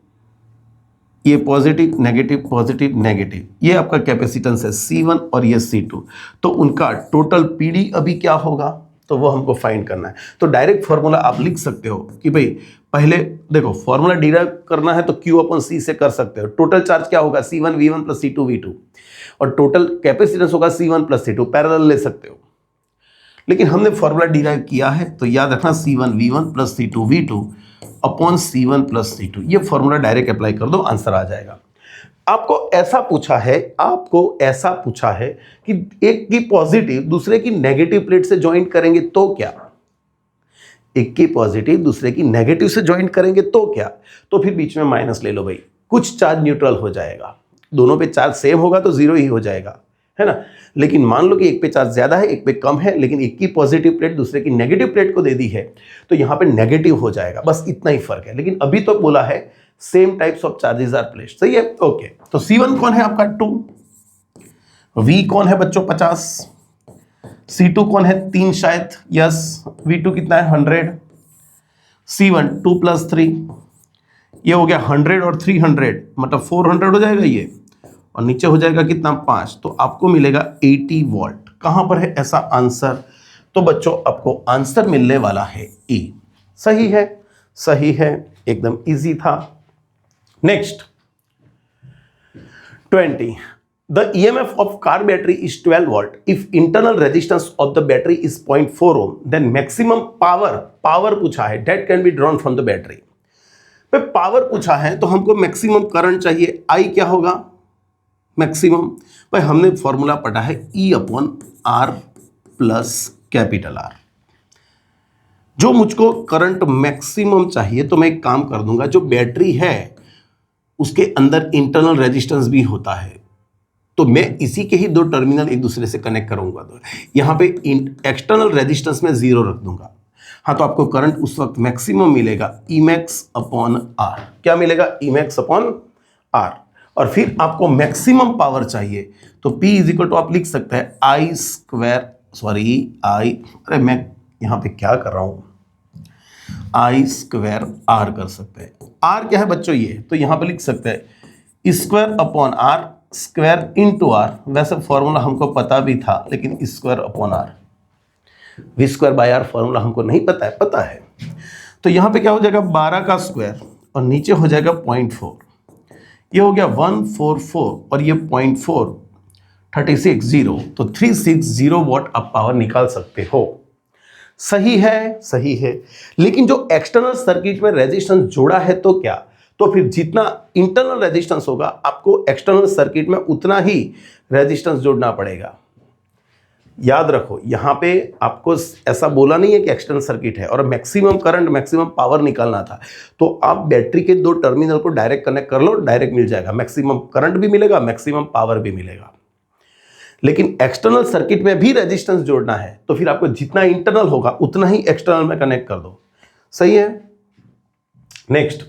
ये पॉजिटिव नेगेटिव, ये आपका कैपेसिटेंस है C1 और ये C2, तो उनका टोटल PD अभी क्या होगा, तो वो हमको फाइंड करना है। तो डायरेक्ट फॉर्मूला आप लिख सकते हो कि भाई पहले देखो फॉर्मूला डिराइव करना है तो Q/C से कर सकते हो। टोटल चार्ज क्या होगा, C1 V1 plus C2 V2, और टोटल कैपेसिटेंस होगा C1 प्लस C2, पैरेलल ले सकते हो, लेकिन हमने फॉर्मूला डिराइव किया है तो याद रखना C1 V1 plus C2 V2 upon C1 plus C2, ये फॉर्मूला डायरेक्ट अप्लाई कर दो, आंसर आ जाएगा। आपको ऐसा पूछा है कि एक की पॉजिटिव दूसरे की नेगेटिव प्लेट से ज्वाइंट करेंगे तो क्या, एक की पॉजिटिव दूसरे की नेगेटिव से ज्वाइंट करेंगे तो क्या, तो फिर बीच में माइनस ले लो भाई, कुछ चार्ज न्यूट्रल हो जाएगा, दोनों पे चार्ज सेम होगा तो जीरो ही हो जाएगा, है ना। लेकिन मान लो कि एक पे चार्ज ज्यादा है एक पे कम है, लेकिन एक की पॉजिटिव प्लेट दूसरे की नेगेटिव प्लेट को दे दी है तो यहां पे नेगेटिव हो जाएगा, बस इतना ही फर्क है। लेकिन अभी तो बोला है same types of charges are placed, सही है, ओके। तो C1 कौन है आपका 2, V कौन है बच्चों 50, C2 कौन है 3 शायद, यस, V2 कितना है 100, C1 2 + 3, ये हो गया 100 और 300 मतलब 400 हो जाएगा ये, और नीचे हो जाएगा कितना 5, तो आपको मिलेगा 80 वोल्ट। कहां पर है ऐसा आंसर, तो बच्चों आपको आंसर मिलने वाला है E। सही है, एकदम इजी था। Next 20, the EMF of car battery is 12 volt. If internal resistance of the battery is 0.4 ohm, then maximum power पूछा है that can be drawn from the battery। पे पावर पूछा है तो हमको मैक्सिमम करंट चाहिए, I क्या होगा मैक्सिमम, भाई हमने फॉर्मूला पढ़ा है E/R प्लस कैपिटल R। जो मुझको करंट मैक्सिमम चाहिए तो मैं एक काम कर दूंगा, जो बैटरी है उसके अंदर इंटरनल रेजिस्टेंस भी होता है, तो मैं इसी के ही दो टर्मिनल एक दूसरे से कनेक्ट करूंगा, तो यहां पे एक्सटर्नल रेजिस्टेंस में 0 रख दूंगा। हाँ, तो आपको करंट उस वक्त मैक्सिमम मिलेगा Emax/R। क्या मिलेगा, Emax/R। और फिर आपको मैक्सिमम पावर चाहिए तो P = आप लिख सकते हैं I², अरे मैं यहां पे क्या कर रहा हूं, आई स्क्वायर आर कर सकते हैं। आर क्या है बच्चों, ये तो यहां पे लिख सकते हैं square upon R, square into R. वैसे फॉर्मूला हमको पता भी था, लेकिन square upon R, V square by R formula हमको नहीं पता है। तो यहां पे क्या हो जाएगा 12 का स्क्वायर और नीचे हो जाएगा 0.4, ये हो गया 144 और ये 0.4 36 0, तो 360 वॉट आप पावर निकाल सकते हो। सही है, सही है। लेकिन जो एक्सटर्नल सर्किट में रेजिस्टेंस जोड़ा है तो क्या, तो फिर जितना इंटरनल रेजिस्टेंस होगा आपको एक्सटर्नल सर्किट में उतना ही रेजिस्टेंस जोड़ना पड़ेगा। याद रखो, यहां पे आपको ऐसा बोला नहीं है कि एक्सटर्नल सर्किट है और मैक्सिमम करंट मैक्सिमम पावर निकालना था, तो आप बैटरी के दो टर्मिनल को डायरेक्ट कनेक्ट कर लो, डायरेक्ट मिल जाएगा, मैक्सिमम करंट भी मिलेगा, मैक्सिमम पावर भी मिलेगा। लेकिन एक्सटर्नल सर्किट में भी रेजिस्टेंस जोड़ना है तो फिर आपको जितना इंटरनल होगा उतना ही एक्सटर्नल में कनेक्ट कर दो। सही है। Next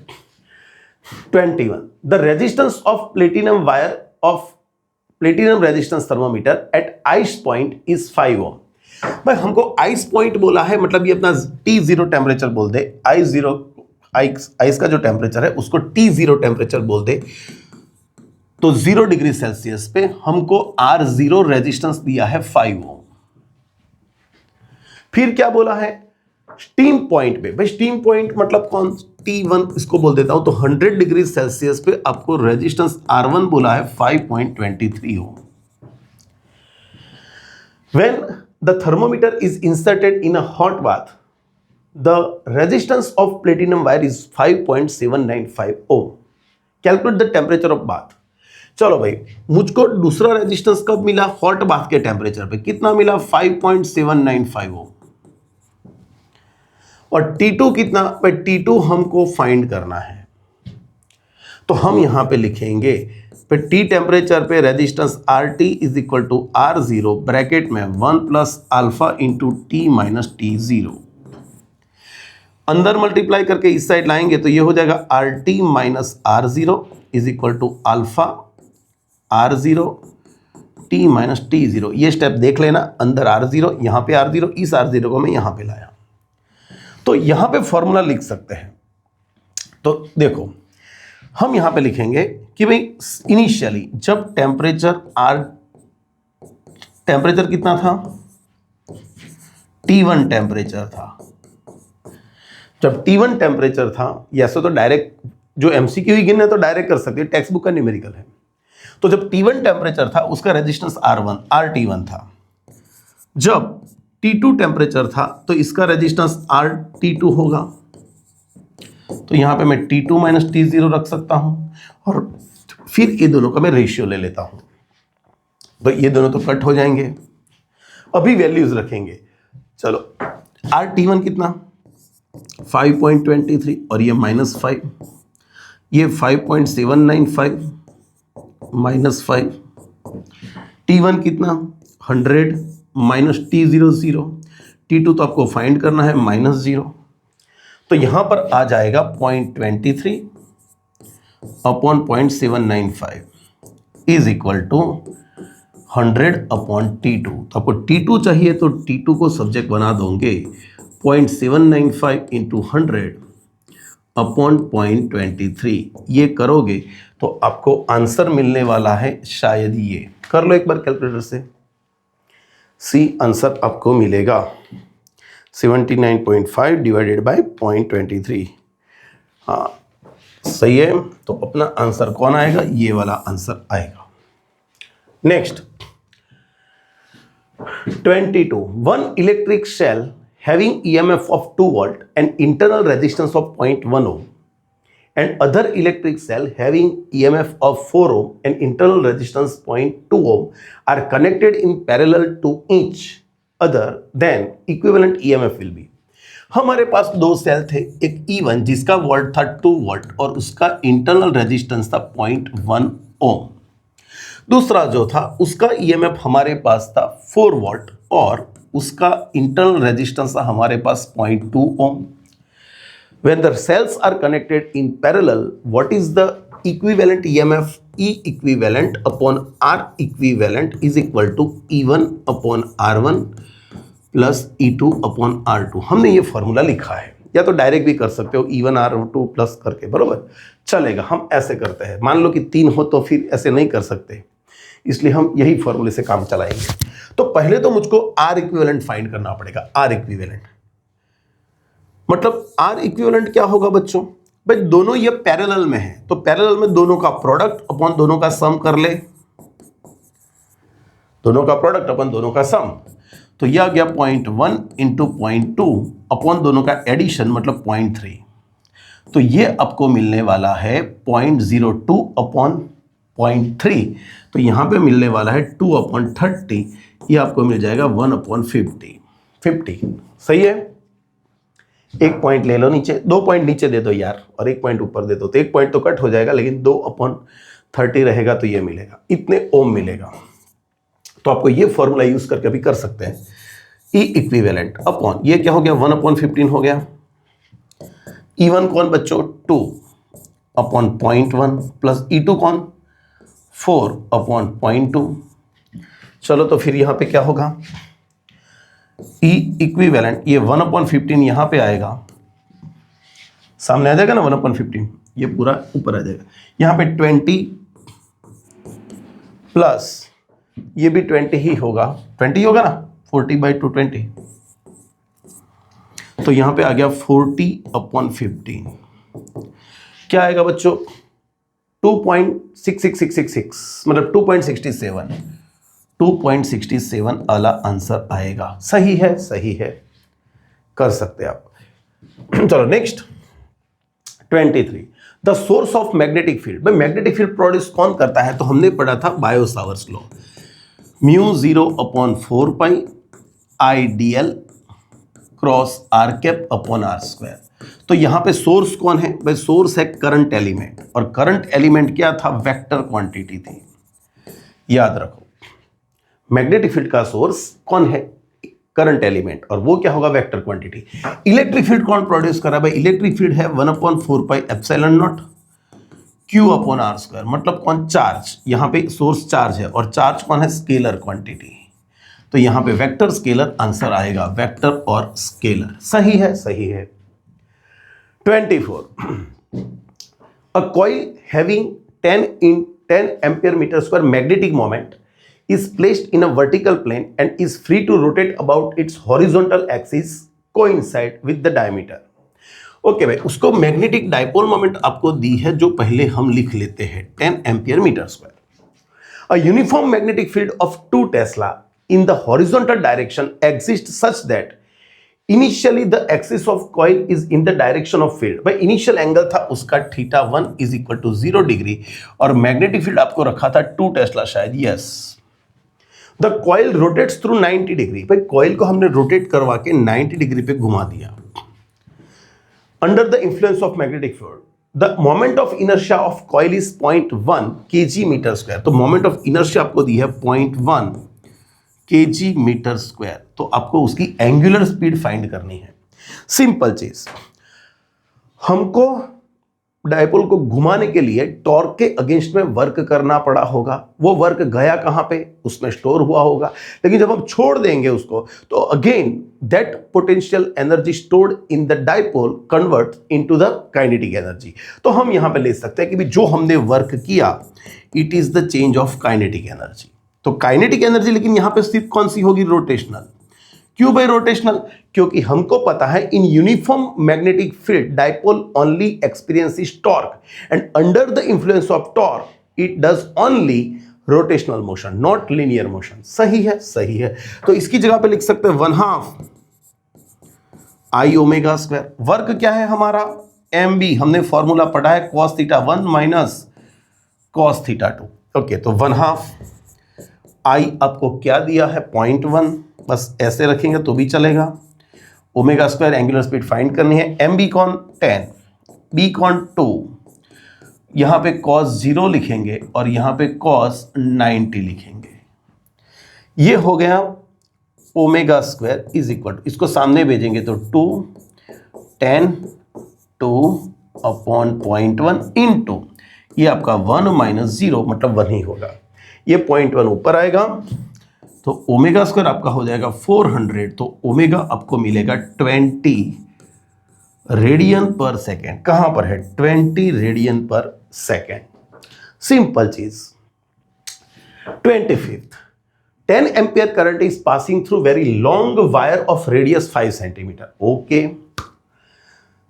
21, the resistance of platinum wire of platinum resistance thermometer at ice point is 5 ohm. भाई हमको आइस पॉइंट बोला है, मतलब ये अपना T0 टेम्परेचर बोल दे, आइस का जो टेम्परेचर है उसको T0 टेम्परेचर बोल दे। तो 0 डिग्री सेल्सियस पे हमको R0 रेजिस्टेंस दिया है 5 ओम। फिर क्या बोला है स्टीम पॉइंट पे, भाई स्टीम पॉइंट मतलब कौन, T1 इसको बोल देता हूं, तो 100 डिग्री सेल्सियस पे आपको रेजिस्टेंस R1 बोला है 5.23 ओम। When the thermometer is inserted in a hot bath, the resistance of platinum wire is 5.795 ohm. Calculate the temperature of bath. चलो भाई, मुझको दूसरा रेजिस्टेंस कब मिला, हॉट बाथ के टेम्परेचर पे कितना मिला 5.795 ओम। और T2 कितना, भाई T2 हमको फाइंड करना है, तो हम यहां पे लिखेंगे फिर T टेम्परेचर पे resistance RT is equal to R0 bracket में 1 plus alpha into T minus T0। अंदर मल्टीप्लाई करके इस साइड लाएंगे तो ये हो जाएगा RT minus R0 is equal to alpha R0 T minus T0। ये स्टेप देख लेना, अंदर R0 यहां पे R0, इस R0 को मैं यहां पे लाया, तो यहां पे फॉर्मूला लिख सकते हैं। तो देखो हम यहां पे लिखेंगे कि भाई इनिशियली जब टेम्परेचर कितना था, T1 टेम्परेचर था। जब T1 टेम्परेचर था, ऐसे तो डायरेक्ट जो MCQ ही गिनना है तो डायरेक्ट कर सकते हैं, टेक्स्ट बुक का न्यूमेरिकल है। तो जब T1 टेम्परेचर था उसका रेजिस्टेंस RT1 था। जब T2 टेम्परेचर था तो इसका रेजिस्टेंस RT2 होगा। तो यहां पे मैं T2 माइनस T0 रख सकता हूं और फिर ये दोनों का मैं रेशियो ले लेता हूं, तो ये दोनों तो कट हो जाएंगे। अभी वैल्यूज रखेंगे। चलो RT1 कितना 5.23 और ये -5, ये 5.795 -5, T1 कितना 100 माइनस T0 0, T2 तो आपको फाइंड करना है -0, तो यहां पर आ जाएगा 0.23 upon 0.795 is equal to 100 upon T2। तो आपको T2 चाहिए तो T2 को सब्जेक्ट बना दोगे 0.795 इंटू 100 अपॉन 0.23। ये करोगे तो आपको आंसर मिलने वाला है शायद ये, कर लो एक बार कैलकुलेटर से। सी आंसर आपको मिलेगा 79.5 डिवाइडेड बाय 0.23। हाँ सही है, तो अपना आंसर कौन आएगा, ये वाला आंसर आएगा। Next 22, one electric cell having EMF of 2 volt and internal resistance of 0.1 ohm and other electric cell having EMF of 4 ohm and internal resistance 0.2 ohm are connected in parallel to each other, then equivalent EMF will be। हमारे पास दो cell थे, एक E1 जिसका volt था 2 volt और उसका internal resistance था 0.1 ओम। दूसरा जो था उसका EMF हमारे पास था 4 वोल्ट और उसका इंटरनल रेजिस्टेंस था हमारे पास 0.2 ओम। When the cells are connected in parallel, what is the equivalent EMF? E equivalent upon R equivalent is equal to E1 upon R1 plus E2 upon R2। हमने ये formula लिखा है। या तो डायरेक्ट भी कर सकते हो E1R2 प्लस करके, बरोबर चलेगा। हम ऐसे करते हैं, मान लो कि 3 हो तो फिर ऐसे नहीं कर सकते, इसलिए हम यही फॉर्मूले से काम चलाएंगे। तो पहले तो मुझको आर इक्विवेलेंट फाइंड करना पड़ेगा। आर इक्विवेलेंट मतलब आर इक्विवेलेंट क्या होगा बच्चों, भाई दोनों ये पैरेलल में है, तो पैरेलल में दोनों का प्रोडक्ट अपॉन दोनों का सम कर ले, दोनों का प्रोडक्ट अपन दोनों का सम, तो यह आ गया 0.1 इंटू 0.2 अपॉन दोनों का एडिशन मतलब 0.3, तो ये आपको मिलने वाला है 0.02 अपॉन 0.3, तो यहां पे मिलने वाला है 2 अपॉन 30, ये आपको मिल जाएगा 1 अपॉन 50। सही है। एक पॉइंट ले लो नीचे, 2 पॉइंट नीचे दे दो यार, और 1 पॉइंट ऊपर दे दो, तो 1 पॉइंट तो कट हो जाएगा, लेकिन 2 अपॉन 30 रहेगा तो ये मिलेगा, इतने ओम मिलेगा। तो आपको ये फॉर्मूला यूज करके भी कर सकते हैं। ई इक्विवेलेंट अपॉन ये क्या हो गया, 1 अपॉन 15 हो गया। E1 कौन बच्चों, 2 अपॉन 0.1 प्लस E2 कौन 4 अपॉन 0.2। चलो तो फिर यहां पे क्या होगा, ई इक्विवेलेंट ये 1 अपॉन 15 यहां पे आएगा, सामने आ जाएगा ना 1 अपॉन 15, ये पूरा ऊपर आ जाएगा। यहां पे 20 प्लस ये भी 20 ही होगा, 20 होगा ना, 40/220, तो यहां पे आ गया 40 अपॉन 15, क्या आएगा बच्चों 2.66666 मतलब 2.67 वाला आंसर आएगा। सही है, सही है, कर सकते आप। चलो next 23, the source of magnetic field. भाई मैग्नेटिक फील्ड प्रोड्यूस कौन करता है, तो हमने पढ़ा था बायो सावर्स लॉ, μ0 अपॉन 4 पाई IDL cross r cap upon r²। तो यहां पे सोर्स कौन है, भाई सोर्स है करंट एलिमेंट, और करंट एलिमेंट क्या था, वेक्टर क्वांटिटी थी, याद रखो। मैग्नेटिक फील्ड का सोर्स कौन है, करंट एलिमेंट, और वो क्या होगा, वेक्टर क्वांटिटी। इलेक्ट्रिक फील्ड कौन प्रोड्यूस कर रहा है, भाई इलेक्ट्रिक फील्ड है 1/4 pi epsilon not Q upon r², मतलब कौन, चार्ज। यहां पे सोर्स चार्ज है, और चार्ज कौन है, स्केलर क्वांटिटी, तो यहां पे वेक्टर स्केलर आंसर आएगा, वेक्टर और स्केलर। सही है, सही है। 24, a coil having 10 ampere meter square magnetic moment is placed in a vertical plane and is free to rotate about its horizontal axis coincide with the diameter। Okay भाई, उसको magnetic dipole moment आपको दी है, जो पहले हम लिख लेते हैं 10 ampere metre square. A uniform magnetic field of 2 tesla in the horizontal direction exists such that initially the axis of coil is in the direction of field। भाई इनिशियल एंगल था उसका θ1 इज इक्वल टू 0 डिग्री, और magnetic field आपको रखा था 2 Tesla शायद, yes. The coil rotates through 90 degree, भाई coil को हमने रोटेट करवा के 90 डिग्री पे घुमा दिया। Under the influence of magnetic field the moment of inertia of coil is 0.1 kg metre square. तो मोमेंट ऑफ इनर्शिया आपको दी है 0.1 kg मीटर स्क्वायर, तो आपको उसकी एंगुलर स्पीड फाइंड करनी है। सिंपल चीज, हमको डायपोल को घुमाने के लिए टॉर्क के अगेंस्ट में वर्क करना पड़ा होगा। वो वर्क गया कहां पे, उसमें स्टोर हुआ होगा, लेकिन जब हम छोड़ देंगे उसको, तो again that potential energy stored in the dipole convert into the kinetic energy. तो हम यहां पे ले सकते हैं कि जो हमने वर्क किया, it is the change of kinetic energy. तो काइनेटिक एनर्जी लेकिन यहां पे सिर्फ कौन सी होगी, रोटेशनल। क्यों भाई रोटेशनल, क्योंकि हमको पता है in uniform magnetic field dipole only experiences torque, and under the influence of torque it does only rotational motion, not linear motion. सही है, सही है। तो इसकी जगह पे लिख सकते हैं 1/2 I ओमेगा स्क्वायर। वर्क क्या है हमारा, mb, हमने फॉर्मूला पढ़ा है cos θ1 माइनस cos θ2। ओके, तो 1/2 I आपको क्या दिया है 0.1, बस ऐसे रखेंगे तो भी चलेगा। Omega square angular speed find करनी है। एम बी कौन 10, बी कौन 2, यहां पे cos 0 लिखेंगे और यहां पे cos 90 लिखेंगे। ये हो गया omega square is equal to, इसको सामने भेजेंगे तो 2 10 2 अपॉन 0.1 इंटू ये आपका 1 माइनस 0 मतलब 1 ही होगा। ये 0.1 ऊपर आएगा तो ओमेगा स्क्वायर आपका हो जाएगा 400, तो ओमेगा आपको मिलेगा 20 रेडियन पर सेकेंड। कहां पर है? 20 रेडियन पर सेकेंड। सिंपल चीज। 25th, 10 ampere current is passing through very long wire of radius 5 centimeter. Okay.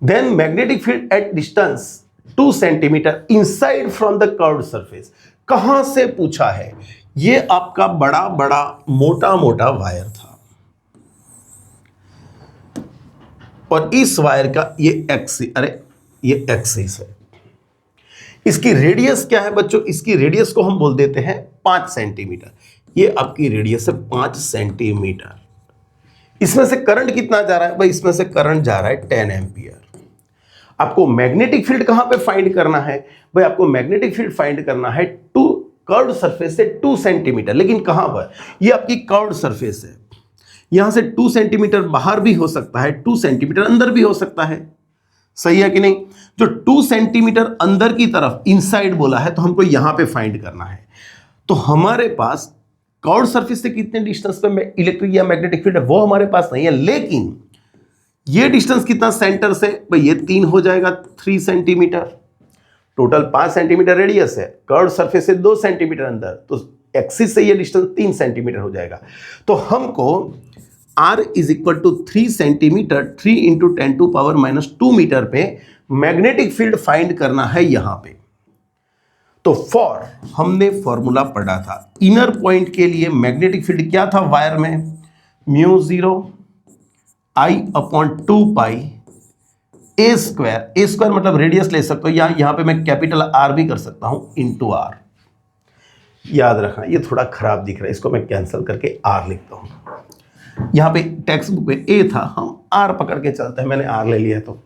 Then magnetic field at distance 2 centimeter inside from the curved surface. कहां से पूछा है? ये आपका बड़ा बड़ा मोटा मोटा वायर था और इस वायर का ये एक्सिस है। इसकी रेडियस क्या है बच्चों? इसकी रेडियस को हम बोल देते हैं 5 सेंटीमीटर। ये आपकी रेडियस है 5 सेंटीमीटर। इसमें से करंट कितना जा रहा है भाई? इसमें से करंट जा रहा है 10 एम्पियर। आपको मैग्नेटिक फील्ड कहां पे फाइंड करना है भाई? आपको मैग्नेटिक फील्ड फाइंड करना है टू कर्व्ड सरफेस से 2 सेंटीमीटर। लेकिन कहां पर? ये आपकी कर्व्ड सरफेस है। यहां से 2 सेंटीमीटर बाहर भी हो सकता है, 2 सेंटीमीटर अंदर भी हो सकता है। सही है कि नहीं? जो 2 सेंटीमीटर अंदर की तरफ इनसाइड बोला है तो हमको यहां पे फाइंड करना है। तो हमारे पास कर्व्ड सरफेस से कितने डिस्टेंस पे इलेक्ट्रिक या मैग्नेटिक फील्ड है वो हमारे पास नहीं है। लेकिन ये डिस्टेंस कितना सेंटर से भाई? ये 3 हो जाएगा 3 सेंटीमीटर। टोटल 5 सेंटीमीटर रेडियस है, कर्व्ड सरफेस से 2 सेंटीमीटर अंदर, तो एक्सिस से ये डिस्टेंस 3 सेंटीमीटर हो जाएगा। तो हमको R is equal to 3 centimetre 3 into 10⁻⁻2 metre पे मैग्नेटिक फील्ड फाइंड करना है यहां पे। तो फॉर हमने फॉर्मूला पढ़ा था इनर पॉइंट के लिए मैग्नेटिक फील्ड क्या था वायर में? μ0 I/2 a स्क्वायर मतलब रेडियस ले सकते हो, यहां पे मैं कैपिटल R भी कर सकता हूं इंटू R। याद रखना ये थोड़ा खराब दिख रहा है, इसको मैं कैंसिल करके R लिखता हूं। यहां पे टेक्स्ट बुक में A था, हम R पकड़ के चलते हैं, मैंने R ले लिया। तो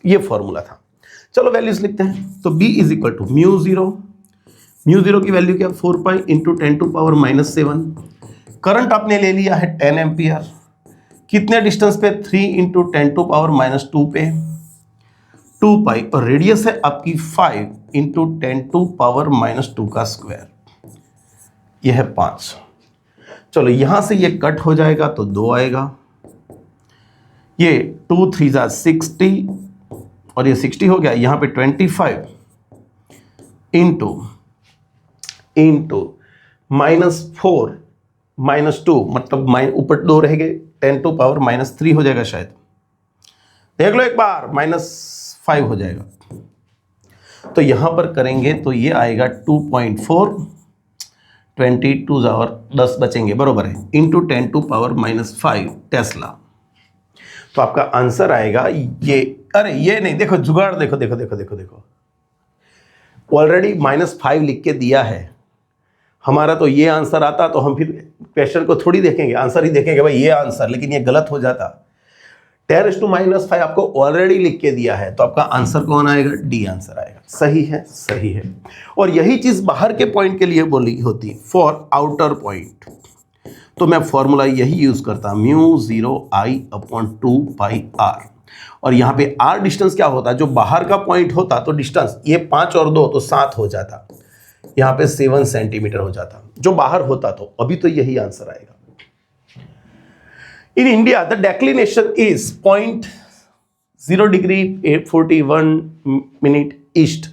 ये फॉर्मूला था। चलो वैल्यूज लिखते हैं। तो B इज इक्वल टू μ0 की वैल्यू क्या? 4 पाई इंटू 10⁻⁷। करंट आपने ले लिया है 10 एम्पियर। कितने डिस्टेंस पे? 3 इंटू 10⁻⁻2 पे 2 पाई, और रेडियस है आपकी 5 इंटू 10⁻⁻2 का स्क्वायर। यह है 5। चलो यहां से ये कट हो जाएगा तो 2 आएगा। ये 2 3 जा 60 और ये 60 हो गया। यहां पे 25 इंटू -4 -2 मतलब ऊपर 2 रह गए, 10⁻⁻3 हो जाएगा शायद। देख लो एक बार, -5 हो जाएगा। तो यहां पर करेंगे तो ये आएगा 2.4, 22 और 10 बचेंगे, बरोबर है, इंटू 10⁻⁻5 टेस्ला। तो आपका आंसर आएगा ये। अरे ये नहीं, देखो जुगाड़, देखो देखो देखो देखो देखो, ऑलरेडी -5 लिख के दिया है हमारा। तो ये आंसर आता तो हम फिर क्वेश्चन को थोड़ी देखेंगे, आंसर ही देखेंगे भाई ये आंसर, लेकिन ये गलत हो जाता। 10⁻⁵ आपको ऑलरेडी लिख के दिया है, तो आपका आंसर कौन आएगा? डी आंसर आएगा। सही है, सही है। और यही चीज बाहर के पॉइंट के लिए बोली होती, फॉर आउटर पॉइंट। तो मैं फॉर्मूला यही यूज करता, μ0 I/2πr। और यहाँ पे r डिस्टेंस क्या होता है? जो बाहर का पॉइंट होता तो डिस्टेंस ये 5 और 2 तो 7 हो जाता, यहाँ पे 7 सेंटीमीटर हो जाता जो बाहर होता। तो अभी तो यही आंसर आएगा। In India the declination is 0 degree 41 minute east.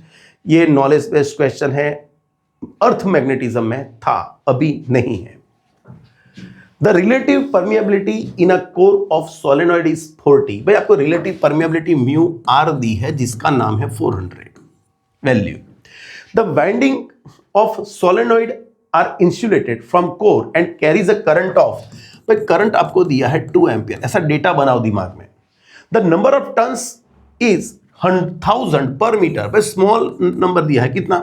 ये नॉलेज बेस्ड क्वेश्चन है, अर्थ मैग्नेटिज्म में था, अभी नहीं है। The relative permeability in a core of solenoid is 40। भाई आपको रिलेटिव परमिएबिलिटी μr दी है जिसका नाम है 400 value. The winding of solenoid are insulated from core and carries a current of. भाई करंट आपको दिया है 2 एम्पियर, ऐसा डेटा बनाओ दिमाग में। The number of turns is 1000 per metre. भाई स्मॉल नंबर दिया है, कितना?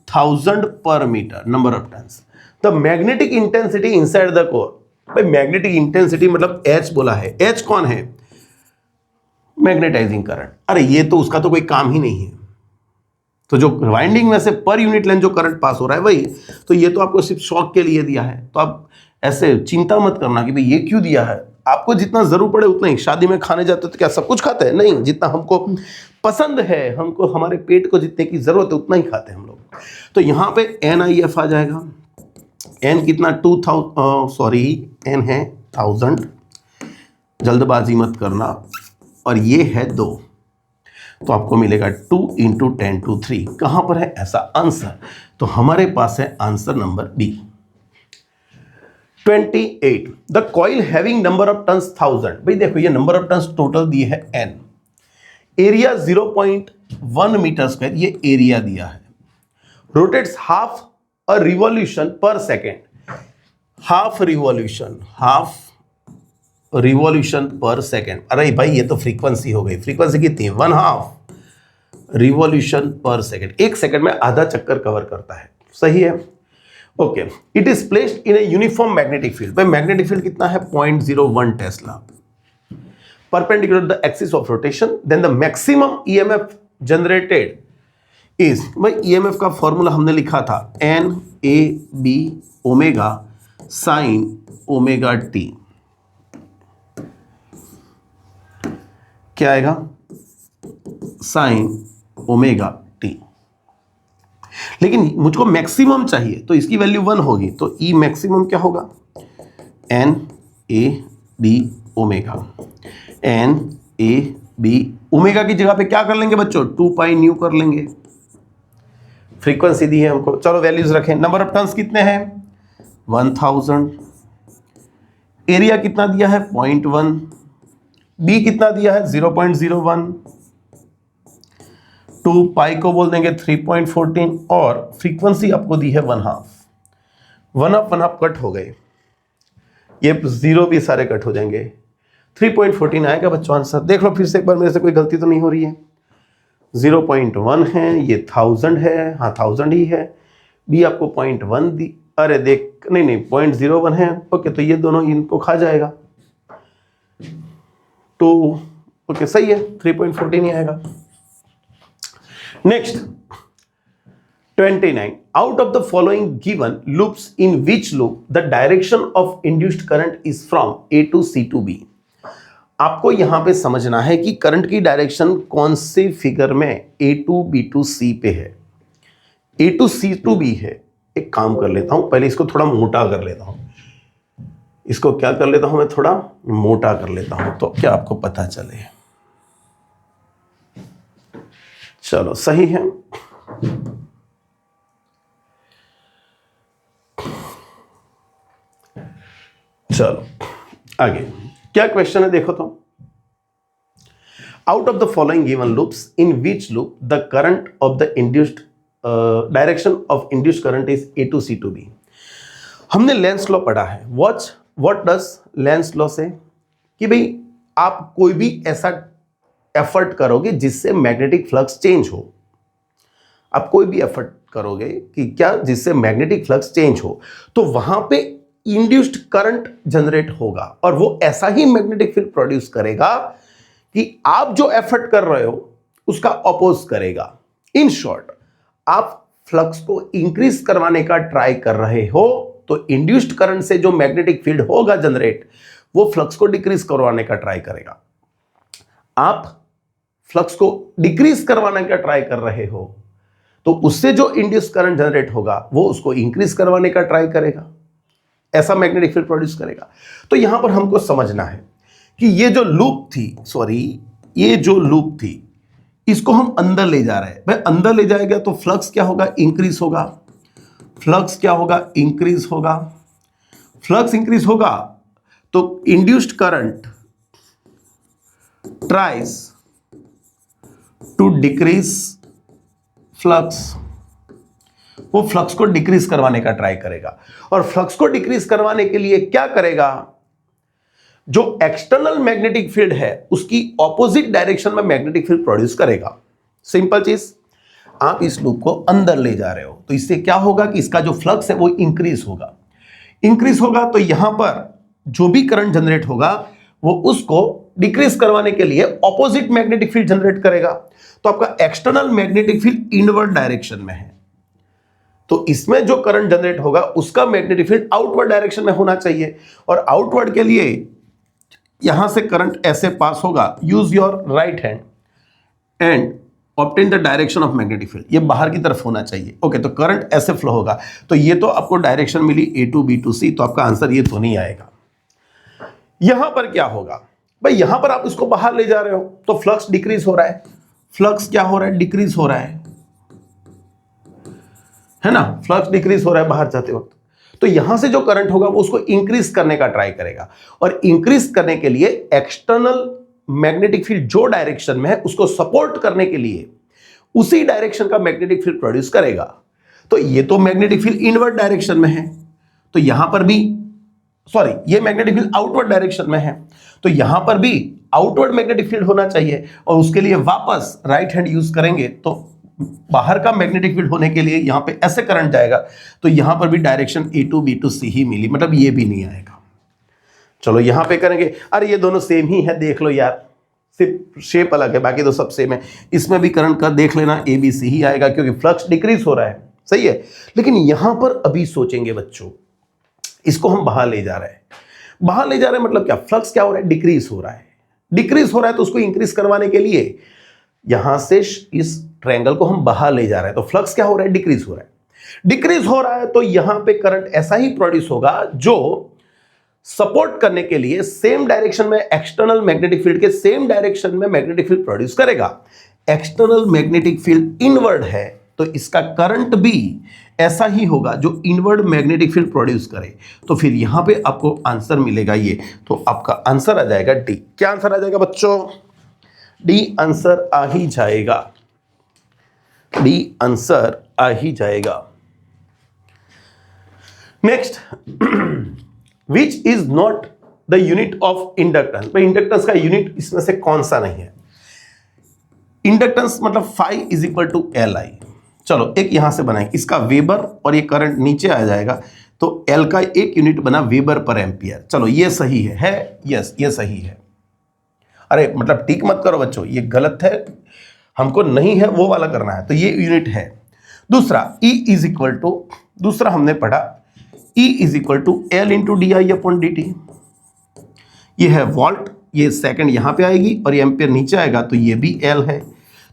1000 per metre number of turns. The magnetic intensity inside the core. भाई मैग्नेटिक इंटेंसिटी मतलब H बोला है। H कौन है? Magnetising current. अरे ये तो उसका तो कोई काम ही नहीं है। तो जो वाइंडिंग में से पर यूनिट लेंथ जो करंट पास हो रहा है वही, तो ये तो आपको सिर्फ शॉक के लिए दिया है। तो आप ऐसे चिंता मत करना कि भाई ये क्यों दिया है। आपको जितना जरूर पड़े उतना ही। शादी में खाने जाते तो क्या सब कुछ खाते हैं? नहीं, जितना हमको पसंद है, हमको हमारे पेट को जितने की जरूरत है उतना ही खाते हैं हम लोग। तो यहाँ पे NIF आ जाएगा। n कितना? 2000 सॉरी n है 1000, जल्दबाजी मत करना। और ये है 2, तो आपको मिलेगा 2 इंटू 10⁻³ कहाँ पर है ऐसा आंसर, तो हमारे पास है answer number B. 28 the coil having number of turns 1000, भाई देखो ये नंबर ऑफ टन्स टोटल दिए है n, एरिया 0.1 मीटर स्क्वायर, ये एरिया दिया है, रोटेट्स हाफ अ रिवॉल्यूशन पर सेकेंड, हाफ रिवॉल्यूशन पर सेकेंड, अरे भाई ये तो फ्रीक्वेंसी हो गई, फ्रीक्वेंसी कितनी है 1/2 रिवॉल्यूशन पर सेकेंड, 1 सेकेंड में आधा चक्कर कवर करता है, सही है। Okay, it is placed in a uniform magnetic field, भाई मैग्नेटिक फील्ड कितना है 0.01 tesla, perpendicular the axis of rotation, then the maximum EMF generated is, भाई ईएमएफ का फॉर्मूला हमने लिखा था NAB omega sine omega t, क्या आएगा साइन ओमेगा टी, लेकिन मुझको मैक्सिमम चाहिए तो इसकी वैल्यू 1 होगी, तो ई मैक्सिमम क्या होगा NAB ओमेगा, NAB ओमेगा की जगह पे क्या कर लेंगे बच्चों 2 पाई न्यू कर लेंगे, फ्रीक्वेंसी दी है हमको, चलो वैल्यूज रखें, नंबर ऑफ टर्न्स कितने हैं 1000, एरिया कितना दिया है 0.1, बी कितना दिया है 0.01, 2 पाई को बोल देंगे 3.14 और फ्रीक्वेंसी आपको दी है 1/2 कट हो गए, ये 0 भी सारे कट हो जाएंगे, 3.14 आएगा बच्चों आंसर, देख लो फिर से एक बार, मेरे से कोई गलती तो नहीं हो रही है, 0.1 है, ये 1000 है, हाँ 1000 ही है, बी आपको 0.1 दी, अरे देख नहीं 0.01 है, ओके तो ये दोनों इनको खा जाएगा, तो ओके सही है 3.14 ही आएगा। Next 29 out of the following given loops in which loop the direction of induced current is from A to C to B, आपको यहां पे समझना है कि करंट की डायरेक्शन कौन से फिगर में A to B to C पे है, A to C to B है। एक काम कर लेता हूं, पहले इसको थोड़ा मोटा कर लेता हूं, इसको क्या कर लेता हूं मैं थोड़ा मोटा कर लेता हूं, तो क्या आपको पता चले, चलो सही है। चलो आगे क्या क्वेश्चन है देखो तो, out of the following given loops in which loop the current of the induced direction of induced current is A to C to B। हमने लेंस लॉ पढ़ा है, व्हाट डज लेंस लॉ से, कि भाई आप कोई भी ऐसा एफर्ट करोगे जिससे मैग्नेटिक फ्लक्स चेंज हो, आप कोई भी एफर्ट करोगे कि क्या जिससे मैग्नेटिक फ्लक्स चेंज हो, तो वहां पे इंड्यूस्ड करंट जनरेट होगा और वो ऐसा ही मैग्नेटिक फील्ड प्रोड्यूस करेगा कि आप जो एफर्ट कर रहे हो उसका अपोज करेगा। इन शॉर्ट, आप फ्लक्स को इंक्रीज करवाने का ट्राई कर रहे हो तो इंड्यूस्ड करंट से जो मैग्नेटिक फील्ड होगा जनरेट, वो फ्लक्स को डिक्रीज करवाने का ट्राई करेगा। आप फ्लक्स को डिक्रीज करवाने का ट्राई कर रहे हो तो उससे जो इंड्यूस्ड करंट जनरेट होगा वो उसको इंक्रीज करवाने का ट्राई करेगा, ऐसा मैग्नेटिक फील्ड प्रोड्यूस करेगा। तो यहां पर हमको समझना है कि ये जो लूप थी, इसको हम अंदर ले जा रहे हैं। भाई अंदर ले जाएगा तो फ्लक्स क्या होगा, इंक्रीज होगा, फ्लक्स क्या होगा, इंक्रीज होगा, फ्लक्स इंक्रीज होगा तो induced current tries to decrease flux, वो फ्लक्स को डिक्रीज करवाने का ट्राई करेगा और फ्लक्स को डिक्रीज करवाने के लिए क्या करेगा, जो एक्सटर्नल मैग्नेटिक फील्ड है उसकी ऑपोजिट डायरेक्शन में मैग्नेटिक फील्ड प्रोड्यूस करेगा। सिंपल चीज, आप इस लूप को अंदर ले जा रहे हो तो इससे क्या होगा कि इसका जो फ्लक्स है वो इंक्रीज होगा तो यहां पर जो भी करंट जनरेट होगा वो उसको डिक्रीज करवाने के लिए ऑपोजिट मैग्नेटिक फील्ड जनरेट करेगा। तो आपका external magnetic field inward direction में है, तो इसमें जो करंट जनरेट होगा उसका मैग्नेटिक फील्ड आउटवर्ड डायरेक्शन में होना चाहिए और आउटवर्ड के लिए यहां से करंट ऐसे पास होगा। Use your right hand and obtain the direction of magnetic field, ये बाहर की तरफ होना चाहिए। ओके, तो करंट ऐसे फ्लो होगा, तो ये तो आपको डायरेक्शन मिली A to B to C, तो आपका आंसर ये तो नहीं आएगा। यहां पर क्या होगा, भाई यहां पर आप इसको बाहर ले जा रहे हो तो फ्लक्स डिक्रीज हो रहा है, फ्लक्स क्या हो रहा है, डिक्रीज हो रहा है ना, फ्लक्स डिक्रीज हो रहा है बाहर जाते वक्त। तो यहां से जो करंट होगा वो उसको इंक्रीज करने का ट्राई करेगा, और इंक्रीज करने के लिए एक्सटर्नल मैग्नेटिक फील्ड जो डायरेक्शन में है उसको सपोर्ट करने के लिए उसी डायरेक्शन का मैग्नेटिक फील्ड प्रोड्यूस करेगा। तो ये तो मैग्नेटिक फील्ड इनवर्ड डायरेक्शन में है, तो यहां पर भी सॉरी ये मैग्नेटिक फील्ड आउटवर्ड डायरेक्शन में है, तो यहां पर भी आउटवर्ड मैग्नेटिक फील्ड होना चाहिए, और उसके लिए वापस राइट हैंड यूज करेंगे तो बाहर का मैग्नेटिक फील्ड होने के लिए यहां पे ऐसे करंट जाएगा, तो यहां पर भी direction A to B to C ही मिली, मतलब ये भी नहीं आएगा। चलो यहां पे करेंगे, अरे ये दोनों सेम ही है, देख लो यार, सिर्फ शेप अलग है, बाकी तो सब सेम है। इसमें भी करंट का देख लेना, ए बी सी ही आएगा क्योंकि फ्लक्स डिक्रीज हो रहा है, सही है। लेकिन यहां पर अभी सोचेंगे बच्चों, इसको हम बाहर ले जा रहे हैं, बाहर ले जा रहे हैं मतलब क्या, फ्लक्स क्या हो रहा है, डिक्रीज हो रहा है, डिक्रीज हो रहा है, तो उसको इंक्रीज करवाने के लिए यहां से इस ट्रायंगल को हम बाहर ले जा रहे हैं, तो फ्लक्स क्या हो रहा है, डिक्रीज हो रहा है, डिक्रीज हो रहा है, तो यहां पे करंट ऐसा ही प्रोड्यूस होगा जो सपोर्ट करने के लिए सेम डायरेक्शन में एक्सटर्नल मैग्नेटिक फील्ड के सेम डायरेक्शन में मैग्नेटिक फील्ड प्रोड्यूस करेगा। एक्सटर्नल मैग्नेटिक फील्ड इनवर्ड है, तो इसका करंट भी ऐसा ही होगा जो इनवर्ड मैग्नेटिक फील्ड प्रोड्यूस करे। तो फिर यहां पे आपको आंसर मिलेगा ये, तो आपका आंसर आ जाएगा डी। क्या आंसर आ जाएगा बच्चों, डी आंसर आ ही जाएगा, डी आंसर आ ही जाएगा। Next, which is not the unit of inductance. भाई इंडक्टेंस का यूनिट इसमें से कौन सा नहीं है, इंडक्टेंस मतलब phi is equal to L I. चलो एक यहां से बनाएंगे, इसका वेबर और ये करंट नीचे आ जाएगा, तो एल का एक यूनिट बना वेबर पर एम्पियर। चलो ये सही है यस ये सही है। अरे मतलब टिक मत करो बच्चों, ये गलत है, हमको नहीं है वो वाला करना है, तो ये यूनिट है। दूसरा E इज इक्वल टू, दूसरा हमने पढ़ा E is equal to L into D I upon D T. ये है वॉल्ट, ये सेकंड यहां पे आएगी और ये एम्पियर नीचे आएगा, तो ये भी एल है,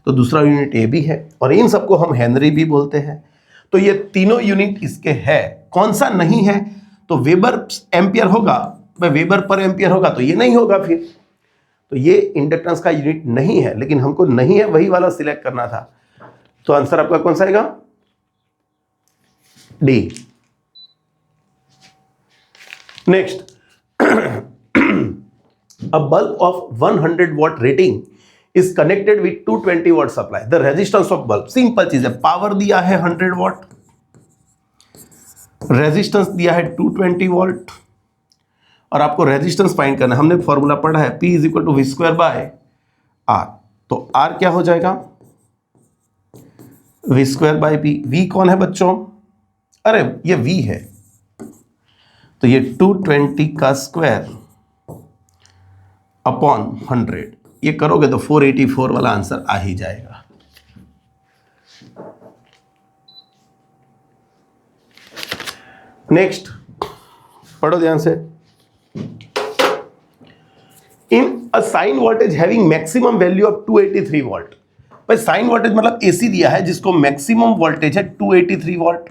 तो दूसरा यूनिट ए भी है, और इन सबको हम हेनरी भी बोलते हैं। तो ये तीनों यूनिट इसके है, कौन सा नहीं है, तो वेबर एम्पियर होगा, वेबर पर एम्पियर होगा, तो ये नहीं होगा फिर, तो ये इंडक्टेंस का यूनिट नहीं है, लेकिन हमको नहीं है वही वाला सिलेक्ट करना था। तो आंसर आपका कौन सा आएगा, D. Next, a bulb of 100 watt rating is connected with 220 watt supply. The resistance of bulb, simple चीज है, पावर दिया है 100 watt, रेजिस्टेंस दिया है 220 वोल्ट, और आपको रेजिस्टेंस फाइंड करना है। हमने फॉर्मूला पढ़ा है P is equal to V square by R, तो R क्या हो जाएगा, V square by P. V कौन है बच्चों, अरे ये V है, तो ये 220 का स्क्वायर अपॉन 100, ये करोगे तो 484 वाला आंसर आ ही जाएगा। नेक्स्ट पढ़ो ध्यान से, in a sine voltage having maximum value of 283 volt. भाई साइन वोल्टेज मतलब एसी दिया है जिसको मैक्सिमम वोल्टेज है 283 volt.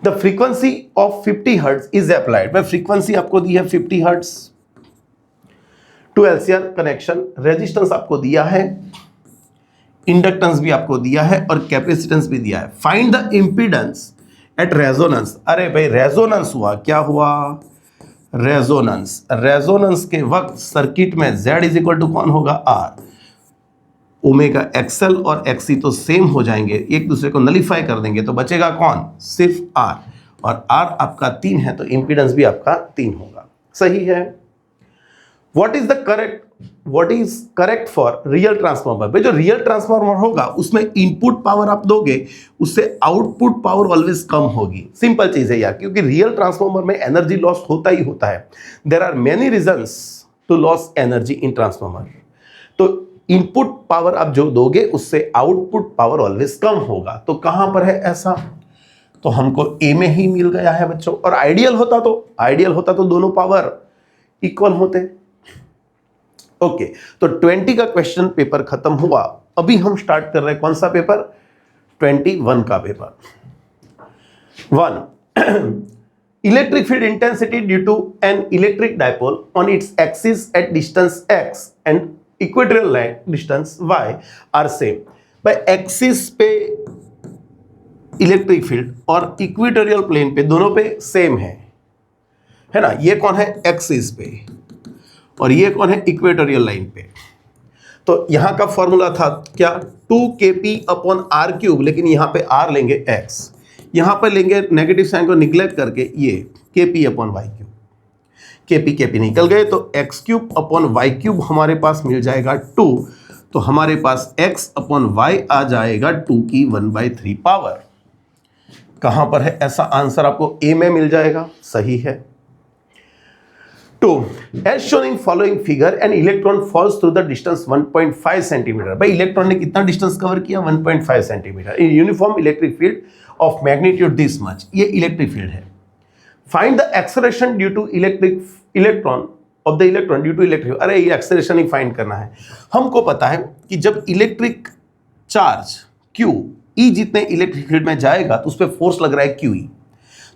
The frequency of 50 hertz is applied, भाई फ्रीक्वेंसी आपको दी है 50 hertz to LCR connection, resistance आपको दिया है, इंडक्टेंस भी आपको दिया है और कैपेसिटेंस भी दिया है। Find the impedance at resonance. अरे भाई रेजोनेंस हुआ, क्या हुआ, रेजोनेंस। रेजोनेंस के वक्त सर्किट में Z इज इक्वल टू कौन होगा, R। ओमेगा एक्सएल और एक्सी तो सेम हो जाएंगे, एक दूसरे को नलीफाई कर देंगे, तो बचेगा कौन, सिर्फ R, और R आपका 3 है, तो इंपीडेंस भी आपका 3 होगा, सही है। What is correct for real transformer. भाई जो रियल ट्रांसफॉर्मर होगा उसमें इनपुट पावर आप दोगे, उससे आउटपुट पावर ऑलवेज कम होगी। सिंपल चीज है यार, क्योंकि रियल ट्रांसफॉर्मर में एनर्जी लॉस होता ही होता है। There are many reasons to loss energy in transformer. तो इनपुट पावर आप जो दोगे उससे आउटपुट पावर ऑलवेज कम होगा। तो कहां पर है ऐसा, तो हमको ए में ही मिल गया है बच्चों। और आइडियल होता तो दोनों पावर इक्वल होते। ओके, तो 20 का क्वेश्चन पेपर खत्म हुआ। अभी हम स्टार्ट कर रहे हैं कौन सा पेपर, 21 का paper. 1 Electric field intensity due to an electric dipole on its axis at distance x and equatorial distance y are same. भाई एक्सिस पे इलेक्ट्रिक फील्ड और इक्वेटोरियल प्लेन पे दोनों पे सेम है ना। ये कौन है एक्सिस पे और ये कौन है इक्वेटोरियल लाइन पे। तो यहां का फॉर्मूला था क्या 2kp/r³, लेकिन यहां पे r लेंगे x, यहां पर लेंगे नेगेटिव साइन को निग्लेक्ट करके ये kp/y³, kp निकल गए तो x³/y³ हमारे पास मिल जाएगा 2, तो हमारे पास x/y आ जाएगा 2 की 1/3 पावर। कहां पर है ऐसा आंसर आपको a में मिल जाएगा, सही है। 2. As shown in following figure, an electron falls through the distance 1.5 centimeter. भाई इलेक्ट्रॉन ने कितना डिस्टेंस कवर किया 1.5 centimetre in uniform electric field of magnitude this much. ये इलेक्ट्रिक फील्ड है। Find the acceleration due to electron of the electron due to electric. अरे ये acceleration ही find करना है। हमको पता है कि जब इलेक्ट्रिक चार्ज Q E जितने इलेक्ट्रिक फील्ड में जाएगा तो उस पर फोर्स लग रहा है QE,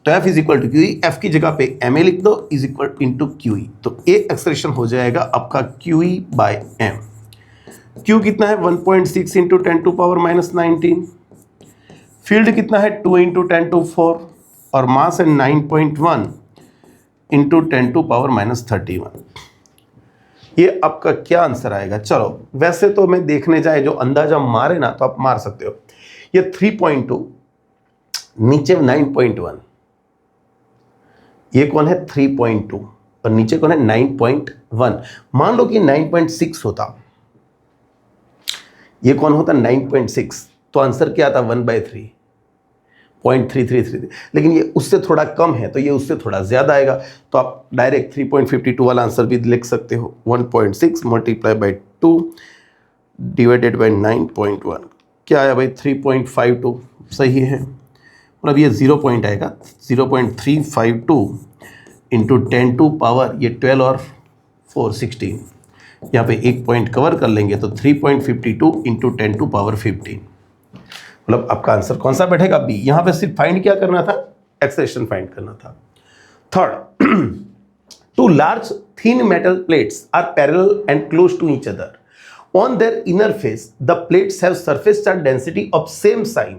तो F is equal to QE, F की जगह पे MA लिख दो इज इक्वल इंटू QE, तो A एक्सेलरेशन हो जाएगा आपका QE/M। Q कितना है 1.6 इंटू 10⁻⁻19, फील्ड कितना है 2 इंटू 10⁴ और मास है 9.1 इंटू 10⁻31। ये आपका क्या आंसर आएगा। चलो वैसे तो मैं देखने जाए जो अंदाजा मारे ना तो आप मार सकते हो। ये 3.2 नीचे 9.1, ये कौन है 3.2 और नीचे कौन है 9.1। मान लो कि 9.6 होता, ये कौन होता 9.6, तो आंसर क्या आता 1/3, 0.3333, लेकिन ये उससे थोड़ा कम है तो ये उससे थोड़ा ज़्यादा आएगा। तो आप डायरेक्ट 3.52 वाला आंसर भी लिख सकते हो। 1.6 मल्टीप्लाई बाई 2 डिवाइडेड बाई 9.1 क्या आया भाई 3.52, सही है। मतलब ये 0 पॉइंट आएगा 0.352 इंटू 10⁻, ये 12 और 4 16, यहाँ पे एक पॉइंट कवर कर लेंगे तो 3.52 इंटू 10⁻15। मतलब आपका आंसर कौन सा बैठेगा बी। यहाँ पे सिर्फ फाइंड क्या करना था, एक्सेलरेशन फाइंड करना था। Third, 2 large thin metal plates are parallel and close to each other. On their inner face, the plates have surface charge density of same sign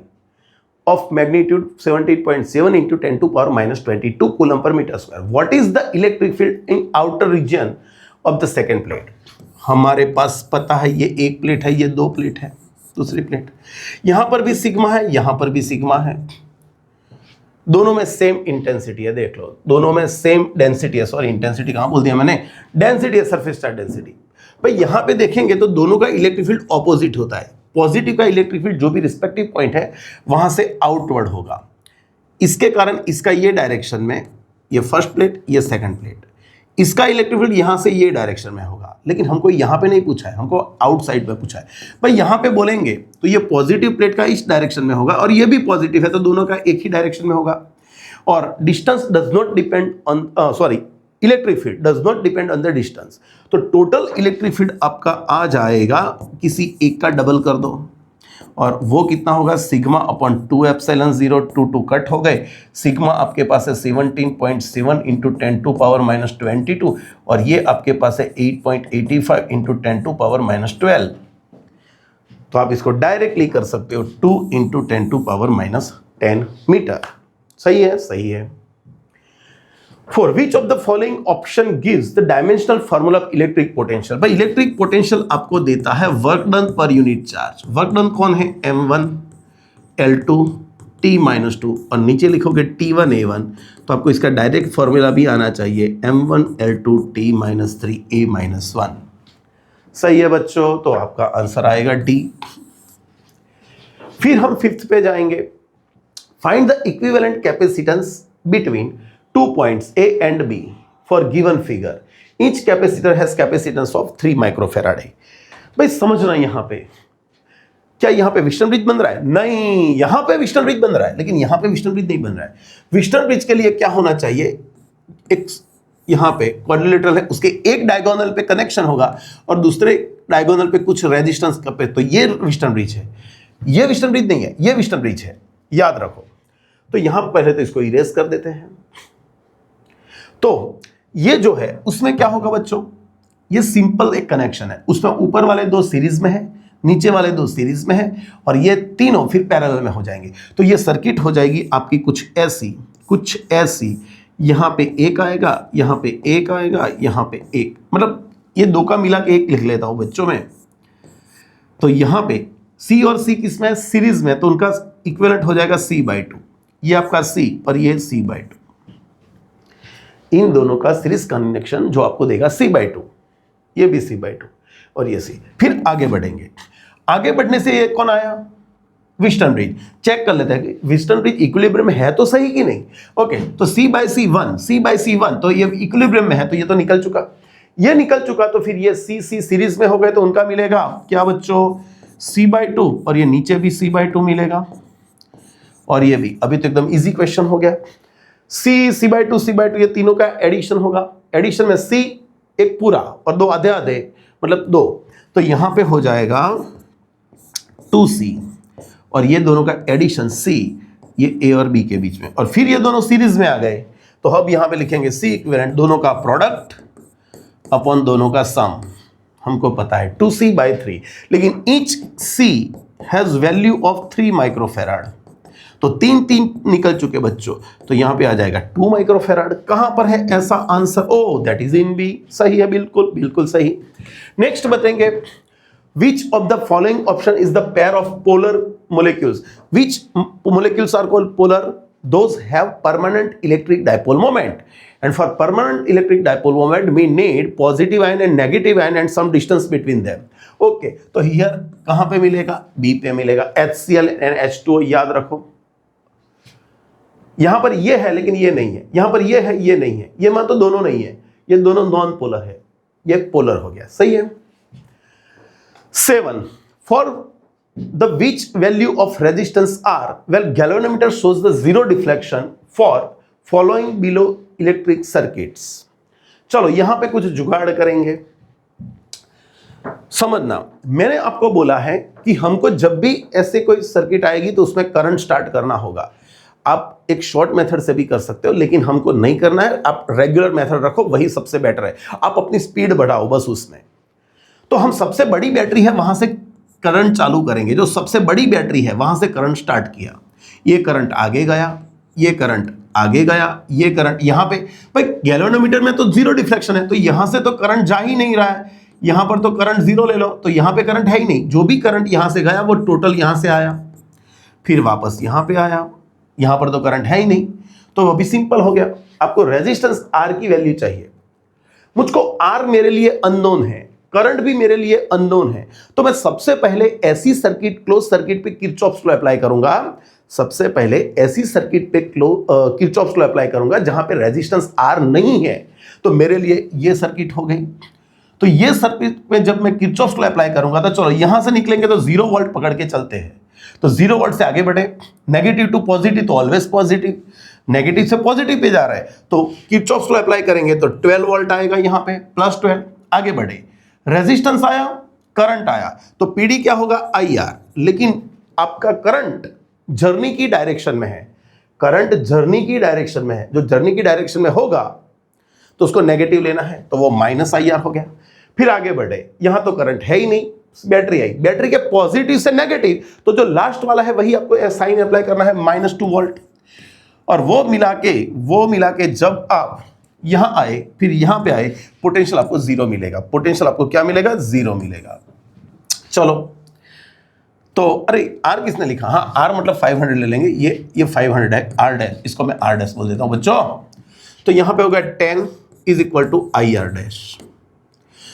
of magnitude 17.7 into 10⁻22 coulomb per meter square. What is the electric field in outer region of the second plate? हमारे पास पता है ये एक plate है, ये 2 plate है, दूसरी plate यहां पर भी सिग्मा है, यहां पर भी सिग्मा है, दोनों में सेम इंटेंसिटी है। देख लो दोनों में सेम डेंसिटी है, सॉरी इंटेंसिटी कहां बोल दिया मैंने, डेंसिटी है, सरफेस चार्ज डेंसिटी। भाई यहां पे देखेंगे तो दोनों का इलेक्ट्रिक फील्ड ऑपोजिट होता है। पॉजिटिव का इलेक्ट्रिक फील्ड जो भी रिस्पेक्टिव पॉइंट है वहां से आउटवर्ड होगा, इसके कारण इसका ये डायरेक्शन में, ये फर्स्ट प्लेट ये सेकंड प्लेट, इसका इलेक्ट्रिक फील्ड यहां से ये डायरेक्शन में होगा। लेकिन हमको यहां पे नहीं पूछा है, हमको आउटसाइड में पूछा है। भाई यहां पे बोलेंगे तो ये पॉजिटिव प्लेट का इस डायरेक्शन में होगा और ये भी पॉजिटिव है तो दोनों का एक ही डायरेक्शन में होगा। और distance does not depend on, sorry electric field does not depend on the distance. तो टोटल इलेक्ट्रिक फील्ड आपका आ जाएगा, किसी एक का डबल कर दो और वो कितना होगा सिग्मा अपॉन 2ε0, 2 कट हो गए, सिग्मा आपके पास है 17.7 इंटू 10⁻22 और ये आपके पास है 8.85 इंटू 10⁻12। तो आप इसको डायरेक्टली कर सकते हो 2 इंटू 10⁻10 मीटर। सही है, सही है। For which of the following option gives the dimensional formula of electric potential? भाई इलेक्ट्रिक पोटेंशियल आपको देता है work done per unit charge. Work done कौन है m1 L2 T-2 और नीचे लिखोगे T1 A1 तो आपको इसका डायरेक्ट फॉर्मूला भी आना चाहिए m1 L2 T-3 A-1। सही है बच्चों, तो आपका आंसर आएगा डी। फिर हम फिफ्थ पे जाएंगे। Find the equivalent capacitance between 2 points A and B for given figure. Each capacitor has capacitance of 3 microfarad. भाई समझना यहां पे क्या यहां पे विस्टन ब्रिज बन रहा है? नहीं, यहां पे विस्टन ब्रिज बन रहा है, लेकिन यहां पे विस्टन ब्रिज नहीं बन रहा है। विस्टन ब्रिज के लिए क्या होना चाहिए, एक यहां पे क्वाड्रिलेटरल है, उसके एक डायगोनल पे कनेक्शन होगा और दूसरे डायगोनल पे कुछ रेजिस्टेंस पे, तो ये विस्टन ब्रिज है। ये विस्टन ब्रिज नहीं है, ये विस्टन ब्रिज है, याद रखो। तो यहां पहले तो इसको इरेज कर देते हैं, तो ये जो है उसमें क्या होगा बच्चों, ये सिंपल एक कनेक्शन है, उसमें ऊपर वाले दो सीरीज में है, नीचे वाले दो सीरीज में है, और ये तीनों फिर पैरेलल में हो जाएंगे। तो ये सर्किट हो जाएगी आपकी कुछ ऐसी, यहाँ पे एक आएगा, यहाँ पे एक आएगा, यहाँ पे एक, मतलब ये दो का मिला के एक लिख लेता हूं बच्चों में। तो यहाँ पे C और C किसमें है, सीरीज में, तो उनका इक्विवेलेंट हो जाएगा C/2। ये आपका C और ये C/2, इन दोनों का सीरीज कनेक्शन जो आपको देगा C/2, ये भी C/2 और ये C। फिर आगे बढ़ेंगे, आगे बढ़ने से ये कौन आया, व्हिटस्टोन ब्रिज। चेक कर लेते हैं कि व्हिटस्टोन ब्रिज इक्विलिब्रियम में है तो सही कि नहीं। ओके, तो C/C1 तो ये इक्विलिब्रियम में है, तो ये तो निकल चुका, ये निकल चुका। तो फिर ये C सीरीज में हो गए, तो उनका मिलेगा क्या बच्चों, C/2, और ये नीचे भी C/2 मिलेगा, और ये भी। अभी तो एकदम इजी क्वेश्चन हो गया। C/2 ये तीनों का एडिशन होगा, एडिशन में C एक पूरा और दो आधे आधे, मतलब 2, तो यहां पे हो जाएगा 2C, और ये दोनों का एडिशन C, ये A और B के बीच में, और फिर ये दोनों सीरीज में आ गए। तो अब यहां पे लिखेंगे C इक्विवेलेंट, दोनों का प्रोडक्ट अपॉन दोनों का सम। हमको पता है 2C/3, लेकिन each C has value of 3 microfarad. तो 3 निकल चुके बच्चों, तो यहां पे आ जाएगा 2 माइक्रोफेराड। कहां पर है ऐसा answer, oh that is in B. सही है, बिल्कुल बिल्कुल सही। नेक्स्ट बताएंगे, which of the following option is the pair of polar molecules? Which molecules are called polar? Those have permanent electric dipole moment, and for permanent electric dipole moment we need positive ion and negative ion and some distance between them. Okay, तो here कहां पे मिलेगा, B पे मिलेगा, HCl and H2O याद रखो। यहां पर ये है लेकिन ये नहीं है, यहां पर ये है ये नहीं है, ये मान तो दोनों नहीं है, ये दोनों नॉन पोलर है, ये पोलर हो गया। सही है। 7 for the which value of resistance R, well galvanometer shows the zero deflection for following below electric circuits। चलो यहां पे कुछ जुगाड़ करेंगे। समझना, मैंने आपको बोला है कि हमको जब भी ऐसे कोई सर्किट आएगी तो उसमें करंट स्टार्ट करना होगा। आप एक शॉर्ट मेथड से भी कर सकते हो, लेकिन हमको नहीं करना है, आप रेगुलर मेथड रखो, वही सबसे बेटर है। आप अपनी स्पीड बढ़ाओ बस उसमें। तो हम सबसे बड़ी बैटरी है वहां से करंट चालू करेंगे, जो सबसे बड़ी बैटरी है वहां से करंट स्टार्ट किया, ये करंट आगे गया, ये करंट आगे गया, ये करंट यहां पे। भाई गैल्वेनोमीटर में तो जीरो डिफ्लेक्शन है, तो यहां से तो करंट जा ही नहीं रहा है, यहां पर तो करंट जीरो ले लो, तो यहां पे करंट है ही नहीं। जो भी करंट यहां से गया वो टोटल यहां से आया, फिर वापस यहां पे आया, यहां पर तो करंट है ही नहीं। तो वो भी सिंपल हो गया। आपको रेजिस्टेंस आर की वैल्यू चाहिए, मुझको आर मेरे लिए अननोन है, करंट भी मेरे लिए अननोन है, तो मैं सबसे पहले ऐसी सर्किट, क्लोज सर्किट पे किरचॉफ्स लॉ अप्लाई करूंगा। सबसे पहले ऐसी सर्किट पे किरचॉफ्स लॉ अप्लाई करूंगा जहां पे रेजिस्टेंस आर नहीं है। तो मेरे लिए ये सर्किट हो गई। तो ये सर्किट पे जब मैं किरचॉफ्स लॉ अप्लाई करूंगा, तो चलो यहां से निकलेंगे तो 0 वोल्ट पकड़ के चलते हैं। तो 0 वोल्ट से आगे बढ़े, नेगेटिव टू पॉजिटिव तो ऑलवेज पॉजिटिव, नेगेटिव से पॉजिटिव पे जा रहा है, तो किरचॉफ्स लॉ अप्लाई करेंगे तो 12 वोल्ट आएगा यहां पे, +12। आगे बढ़े, रेजिस्टेंस आया, करंट आया, तो पीडी क्या होगा, IR। लेकिन आपका करंट जर्नी की डायरेक्शन में है, करंट जर्नी की डायरेक्शन में है, जो जर्नी की डायरेक्शन में होगा तो उसको नेगेटिव लेना है, तो वो -IR हो गया। फिर आगे बढ़े, यहां तो करंट है ही नहीं, बैटरी आई, बैटरी के पॉजिटिव से नेगेटिव, तो जो लास्ट वाला है वही आपको साइन अप्लाई करना है, -2 वोल्ट। और वो मिला के जब आप यहां आए, फिर यहां पे आए, पोटेंशियल आपको 0 मिलेगा। पोटेंशियल आपको क्या मिलेगा, 0 मिलेगा। चलो, तो अरे आर किसने लिखा, हाँ आर मतलब 500 ले लेंगे, ये 500 है, आर डैश, इसको मैं आर डैश बोल देता हूं बच्चों। तो यहां पे होगा 10 = IR डैश,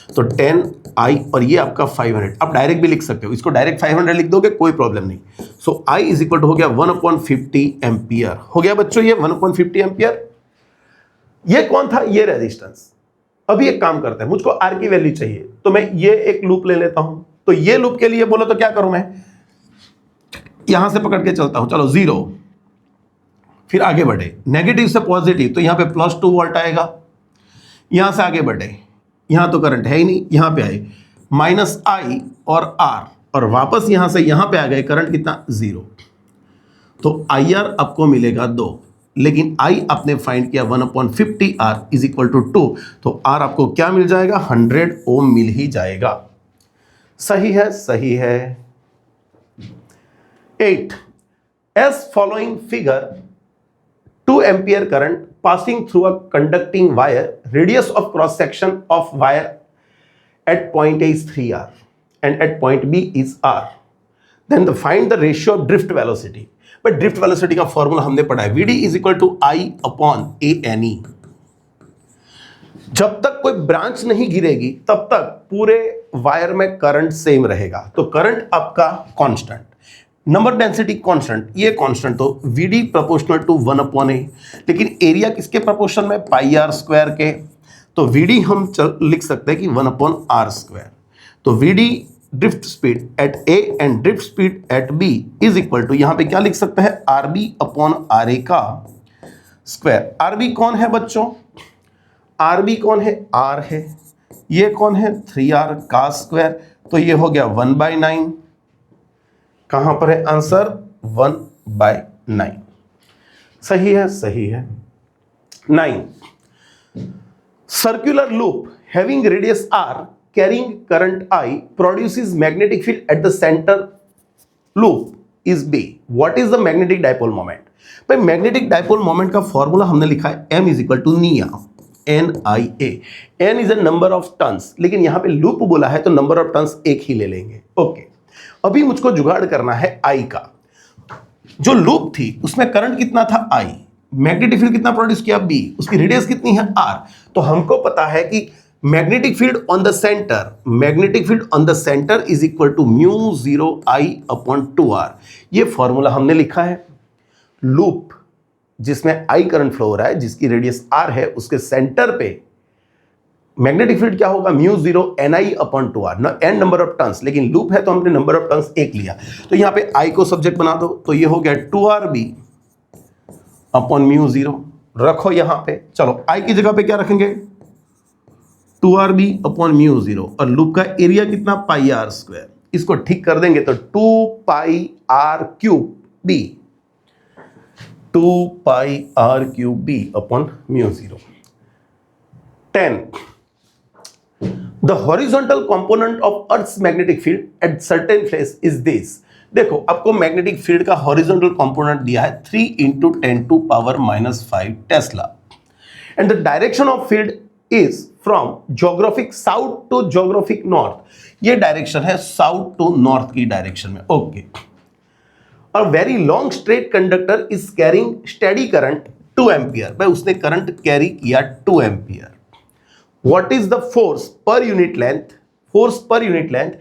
तो 10I और ये आपका 500। आप डायरेक्ट भी लिख सकते हो, इसको डायरेक्ट 500 लिख दोगे कोई प्रॉब्लम नहीं। सो I = हो गया 1/50 एम्पियर। हो गया बच्चों ये 1/50 एम्पियर। ये कौन था, ये रेजिस्टेंस। अभी एक काम करते हैं, मुझको आर की वैल्यू चाहिए, तो मैं ये एक लूप ले लेता हूं। तो ये लूप के लिए बोलो तो क्या करूं, मैं यहां से पकड़ के चलता हूं। चलो 0, फिर आगे बढ़े, नेगेटिव से पॉजिटिव, तो यहां पे +2 वोल्ट आएगा। यहां से आगे बढ़े, यहां तो करंट है ही नहीं, यहां पे आए -I और R, और वापस यहां से यहां पे आ गए, करंट कितना, 0। तो IR आपको मिलेगा 2, लेकिन I आपने फाइंड किया 1/50R इज इक्वल टू 2, तो R आपको क्या मिल जाएगा, 100 ओम मिल ही जाएगा। सही है, सही है। 8 as following figure 2 ampere current passing through a conducting wire, radius of cross section of wire at point A is 3R and at point B is R, then find the ratio of drift velocity। but drift velocity का formula हमने पढ़ा है, VD is equal to I upon ANE। जब तक कोई branch नहीं गिरेगी तब तक पूरे वायर में करंट सेम रहेगा, तो करंट आपका कांस्टेंट, नंबर डेंसिटी कांस्टेंट, ये कांस्टेंट, तो VD प्रोपोर्शनल टू 1/A। लेकिन एरिया किसके प्रोपोर्शन में, पाई आर स्क्वायर के, तो VD हम लिख सकते हैं कि 1/r²। तो VD drift speed at A and drift speed at B is equal to, यहां पे क्या लिख सकते हैं, RB/RA का स्क्वायर। RB कौन है बच्चों, RB कौन है, R है, ये कौन है, 3R का स्क्वायर, तो ये हो गया 1/9। कहां पर है आंसर, 1/9। सही है, सही है। 9 circular loop having radius R carrying current I produces magnetic field at the center loop is B। what is the magnetic dipole moment? भाई मैग्नेटिक डाइपोल मोमेंट का फॉर्मूला हमने लिखा है M इज इक्वल टू निया, NIA। N is a number of turns, लेकिन यहां पे loop बोला है तो नंबर ऑफ टर्न्स एक ही ले लेंगे। ओके, अभी मुझको जुगाड़ करना है I का। जो लूप थी उसमें करंट कितना था I, मैग्नेटिक फील्ड कितना प्रोड्यूस किया B, उसकी रेडियस कितनी है R। तो हमको पता है कि magnetic field on the centre, magnetic field on the centre is equal to μ0I/2R। ये फॉर्मूला हमने लिखा है। लूप जिसमें I करंट फ्लो हो रहा है, जिसकी रेडियस R है, उसके सेंटर पे मैग्नेटिक फील्ड क्या होगा, μ0NI/2R, ना n नंबर ऑफ टर्न्स, लेकिन लूप है तो हमने नंबर ऑफ टर्न्स एक लिया, तो यहां पे I को सब्जेक्ट बना दो, तो ये हो गया 2RB/μ0। रखो यहां पे, चलो I की जगह पे क्या रखेंगे, 2RB/μ0, और लूप का एरिया कितना, पाई आर स्क्वायर। इसको ठीक कर देंगे तो 2πr3b, 2πr3b/μ0। 10 the horizontal component of Earth's magnetic field at certain place is this। देखो आपको मैग्नेटिक फील्ड का हॉरिजॉन्टल कंपोनेंट दिया है 3 × 10⁻⁵ tesla, and the direction of field is from geographic south to geographic north. ये direction है south to north की direction में। Okay, a very long straight conductor is carrying steady current 2 ampere. भाई उसने current carry किया 2 ampere. What is the force per unit length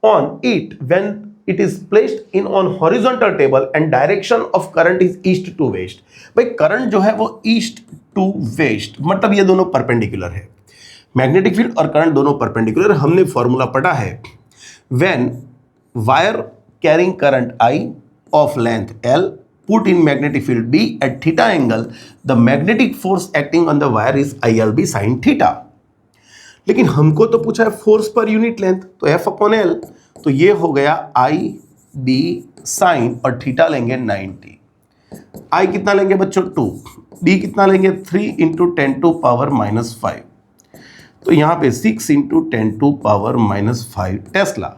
on it when it is placed in on horizontal table and direction of current is east to west. भाई current जो है वो east to waste, मतलब ये दोनों perpendicular है, magnetic field और current दोनों परपेंडिकुलर। हमने फॉर्मूला पढ़ा है, when wire carrying current I of length L put in magnetic field B at theta angle, the magnetic force acting on the wire is ILB sin theta. लेकिन हमको तो पूछा है फोर्स पर यूनिट लेंथ, तो F/L, तो ये हो गया IB sin, और थीटा लेंगे 90। I कितना लेंगे बच्चों, 2, B कितना लेंगे, 3 × 10⁻⁵, तो यहां पे 6 × 10⁻⁵ टेस्ला।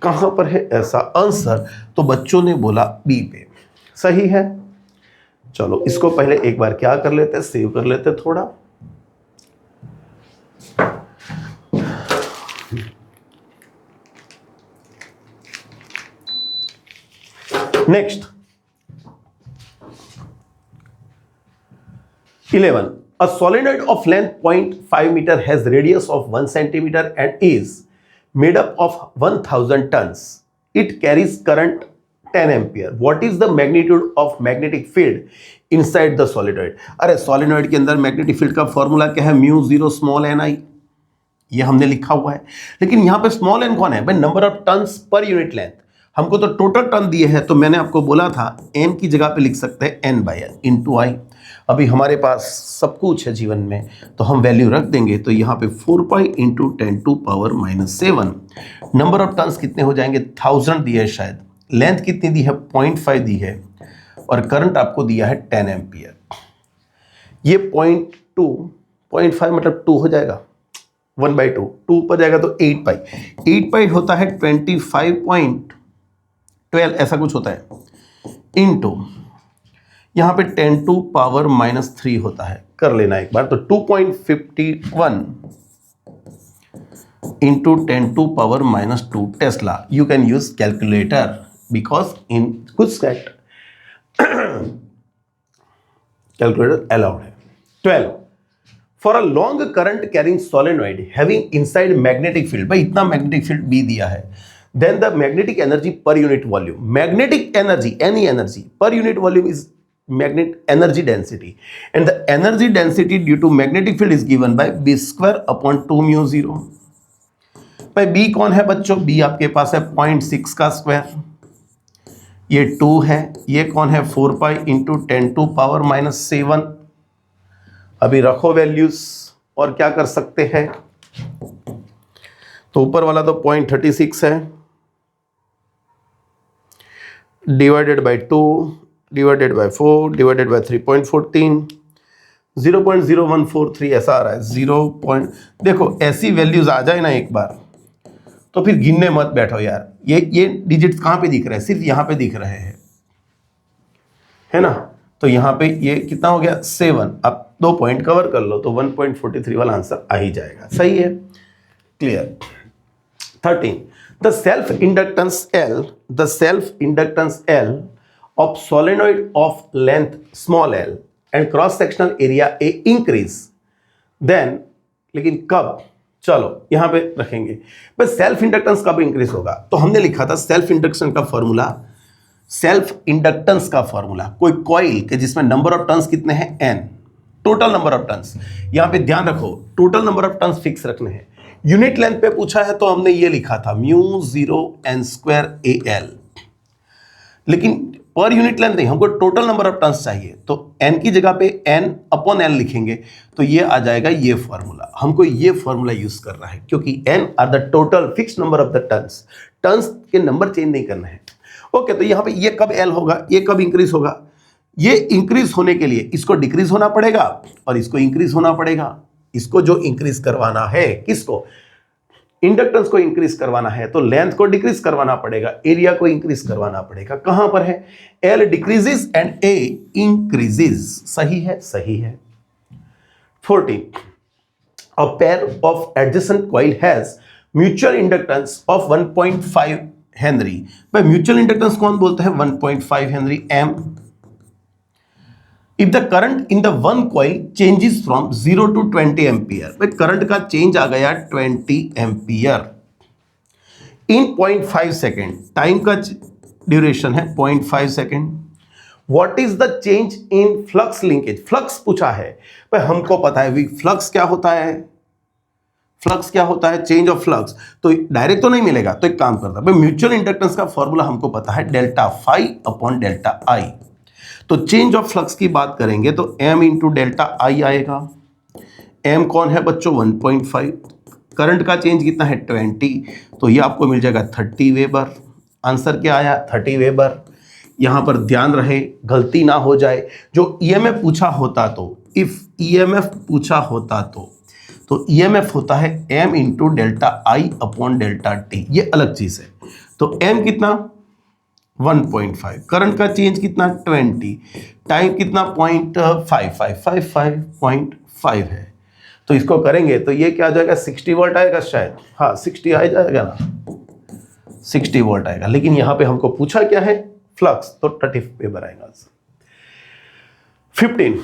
कहां पर है ऐसा आंसर, तो बच्चों ने बोला B पे। सही है। चलो इसको पहले एक बार क्या कर लेते हैं, सेव कर लेते थोड़ा। Next 11 a solenoid of length 0.5 meter has radius of 1 centimeter and is made up of 1000 tons. It carries current 10 ampere. What is the magnitude of magnetic field inside the solenoid? अरे solenoid के अंदर magnetic field का formula क्या है, μ0 ये हमने लिखा हुआ है, लेकिन यहां पे स्मॉल n कौन है भाई, number of turns per unit length. हमको तो टोटल टर्न दिए हैं, तो मैंने आपको बोला था n की जगह पे लिख सकते हैं n/l इंटू I। अभी हमारे पास सब कुछ है जीवन में, तो हम वैल्यू रख देंगे, तो यहाँ पे 4π × 10⁻⁷। नंबर ऑफ टर्न्स कितने हो जाएंगे, 1000 दिया है शायद, लेंथ कितनी दी है 0.5 दी है, और करंट आपको दिया है 10 एम्पियर। ये 0.2 0.5 मतलब 2 हो जाएगा, 1/2, 2 ऊपर जाएगा तो 8 पाई, 8 पाई होता है 25.12 ऐसा कुछ होता है, इनटू यहाँ पे 10 टू पावर -3 होता है, कर लेना एक बार। तो 2.51 into 10 to power -2 tesla. You can use calculator because in कुछ सेट कैलकुलेटर अलाउड है। 12 for a long current carrying solenoid having inside magnetic field, भाई इतना मैग्नेटिक फील्ड भी दिया है, then the magnetic energy per unit volume, magnetic energy एनी energy per unit volume is magnetic energy density and the energy density due to magnetic field is given by b square upon 2 mu 0। भाई b कौन है बच्चों, b आपके पास है 0.6 का square, ये 2 है, ये कौन है 4 पाई इंटू 10 टू पावर -7। अभी रखो वैल्यूज और क्या कर सकते हैं, तो ऊपर वाला तो 0.36 है divided by 2 divided by 4 divided by 3.14, 0.0143 ऐसा आ रहा है। देखो ऐसी वैल्यूज आ जाए ना एक बार तो फिर गिनने मत बैठो यार, ये डिजिट्स कहाँ पे दिख रहे हैं, सिर्फ यहाँ पे दिख रहे हैं, है ना। तो यहाँ पे ये कितना हो गया 7, अब 2 पॉइंट कवर कर लो तो 1.43 वाला आंसर आ ही जाएगा, सही है, clear. 13 the self inductance L of solenoid of length small l and cross sectional area A increase then, लेकिन कब, चलो यहां पे रखेंगे। बस सेल्फ इंडक्टेंस कब इंक्रीज होगा, तो हमने लिखा था सेल्फ इंडक्टेंस का फॉर्मूला कोई कॉइल के जिसमें नंबर ऑफ टर्न्स कितने हैं n, total number of turns. यहां पे ध्यान रखो total number of turns fix रखने हैं, यूनिट लेंथ पे पूछा है तो हमने ये लिखा था μ0n² AL, लेकिन पर यूनिट लेंथ नहीं, हमको टोटल नंबर ऑफ टर्न्स चाहिए, तो n की जगह पे n/l लिखेंगे तो ये आ जाएगा ये फॉर्मूला। हमको ये फॉर्मूला यूज कर रहा है क्योंकि n are the total fixed number of the turns के नंबर चेंज नहीं करना है। ओके, तो यहाँ पे ये कब l होगा, ये कब इंक्रीज होगा, ये इंक्रीज होने के लिए इसको डिक्रीज होना पड़ेगा और इसको इंक्रीज होना पड़ेगा। इसको जो इंक्रीज करवाना है, किसको, इंडक्टेंस को इंक्रीज करवाना है तो लेंथ को डिक्रीज करवाना पड़ेगा, एरिया को इंक्रीज करवाना पड़ेगा। कहां पर है, L decreases and A increases, सही है, सही है। 14 a pair of adjacent coil has mutual inductance of 1.5 Henry. भाई म्यूचुअल इंडक्टेंस कौन बोलता है, 1.5 Henry M। If the current in the one coil changes from 0 to 20 ampere, भाई करंट का चेंज आ गया 20 एम्पियर इन 0.5 सेकेंड, टाइम का ड्यूरेशन है 0.5 second. What is the change in flux linkage, flux पूछा है, भाई हमको पता है फ्लक्स क्या होता है, चेंज ऑफ फ्लक्स, तो डायरेक्ट तो नहीं मिलेगा, तो एक काम करता है, म्यूचुअल इंडक्टेंस का फॉर्मूला हमको पता है delta phi upon delta I. तो चेंज ऑफ फ्लक्स की बात करेंगे तो m इंटू डेल्टा आई आएगा। m कौन है बच्चों 1.5, करंट का चेंज कितना है 20, तो ये आपको मिल जाएगा 30 वेबर। आंसर क्या आया 30 वेबर। यहां पर ध्यान रहे गलती ना हो जाए, जो ईएमएफ पूछा होता तो, इफ ईएमएफ पूछा होता तो ईएमएफ होता है m इंटू डेल्टा आई अपॉन डेल्टा टी, ये अलग चीज है। तो m कितना 1.5, करंट का चेंज कितना 20, टाइम कितना 0.55 है, तो इसको करेंगे तो ये क्या आ जाएगा 60 वोल्ट आएगा शायद, हाँ 60 आ जाएगा ना, 60 वोल्ट आएगा। लेकिन यहां पे हमको पूछा क्या है फ्लक्स, तो 30 वेबर आएगा। 15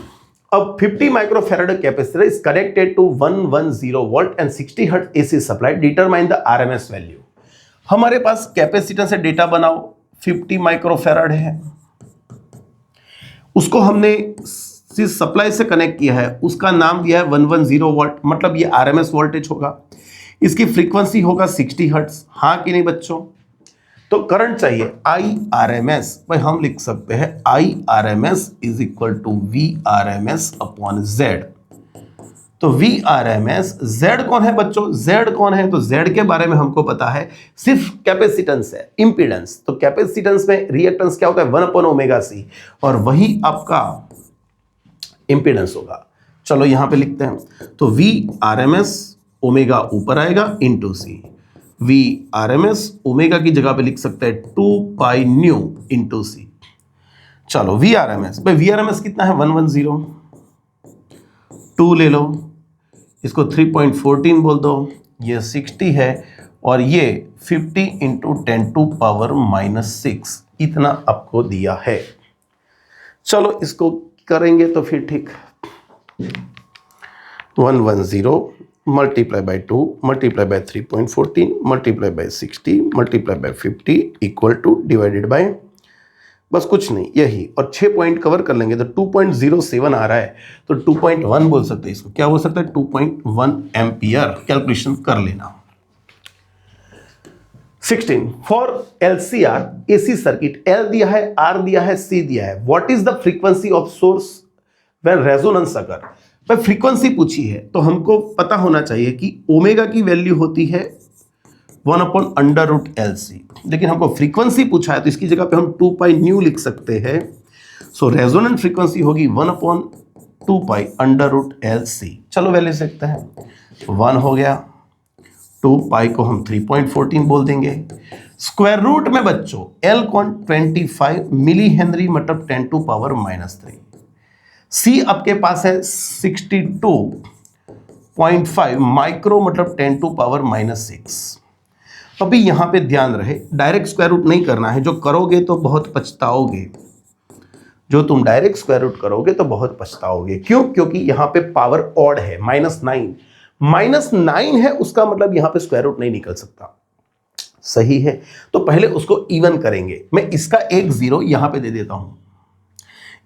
अब 50 microfarad capacitor is connected to 110 volt and 60 hertz AC supply, determine the RMS value. हमारे पास कैपेसिटर से डेटा बनाओ, 50 माइक्रोफैराड है, उसको हमने सप्लाई से कनेक्ट किया है, उसका नाम दिया है 110 वोल्ट, मतलब ये आरएमएस वोल्टेज होगा, इसकी फ्रीक्वेंसी होगा 60 हर्ट्ज, हाँ कि नहीं बच्चों। तो करंट चाहिए आई आर एम एस, भाई हम लिख सकते हैं I R M S is equal to V R M S upon Z. तो V R M S, Z कौन है बच्चों, जेड कौन है, तो जेड के बारे में हमको पता है, सिर्फ कैपेसिटेंस है, इंपीडेंस। तो कैपेसिटेंस में रिएक्टेंस क्या होता है 1/ओमेगा सी, और वही आपका इंपीडेंस होगा। चलो यहां पे लिखते हैं, तो V R M S omega ऊपर आएगा into C. V R M S omega की जगह पे लिख सकते हैं 2 पाई न्यू इंटू सी। चलो वी आर एम एस, भाई वी आर एम एस कितना है 110, 2 ले लो, इसको 3.14 बोल दो, ये 60 है, और ये 50 इंटू 10⁻⁻6 इतना आपको दिया है। चलो इसको करेंगे तो फिर ठीक, 110 multiply by 2 multiply by 3.14 multiply by 60 multiply by 50 equal two divided by, बस कुछ नहीं यही, और 6 पॉइंट कवर कर लेंगे तो 2.07 आ रहा है, तो 2.1 बोल सकते हैं इसको, क्या हो सकता है 2.1 एम्पियर, कैलकुलेशन कर लेना। 16 फॉर LCR AC सर्किट, L दिया है, R दिया है, C दिया है, what is the frequency of source when resonance occur. भाई फ्रीक्वेंसी पूछी है तो हमको पता होना चाहिए कि ओमेगा की वैल्यू होती है 1/√LC, लेकिन हमको फ्रीक्वेंसी पूछा है तो इसकी जगह पे हम 2 पाई न्यू लिख सकते हैं। सो रेजोनेंट फ्रीक्वेंसी होगी 1/2 पाई √LC। चलो वैल्यू देखते हैं, 1 हो गया, 2 पाई को हम 3.14 बोल देंगे, स्क्वायर रूट में बच्चों L कौन 25 मिली हेनरी मतलब 10⁻⁻3, C आपके पास है 62.5 माइक्रो मतलब 10⁻⁻6। अभी यहां पे ध्यान रहे, डायरेक्ट स्क्वायर रूट नहीं करना है, जो करोगे तो बहुत पछताओगे, जो तुम डायरेक्ट स्क्वायर रूट करोगे तो बहुत पछताओगे। क्यों? क्योंकि यहां पे पावर ऑड है, -9 है, उसका मतलब यहां पे स्क्वायर रूट नहीं निकल सकता, सही है। तो पहले उसको इवन करेंगे, मैं इसका एक 0 यहां पे दे देता हूं,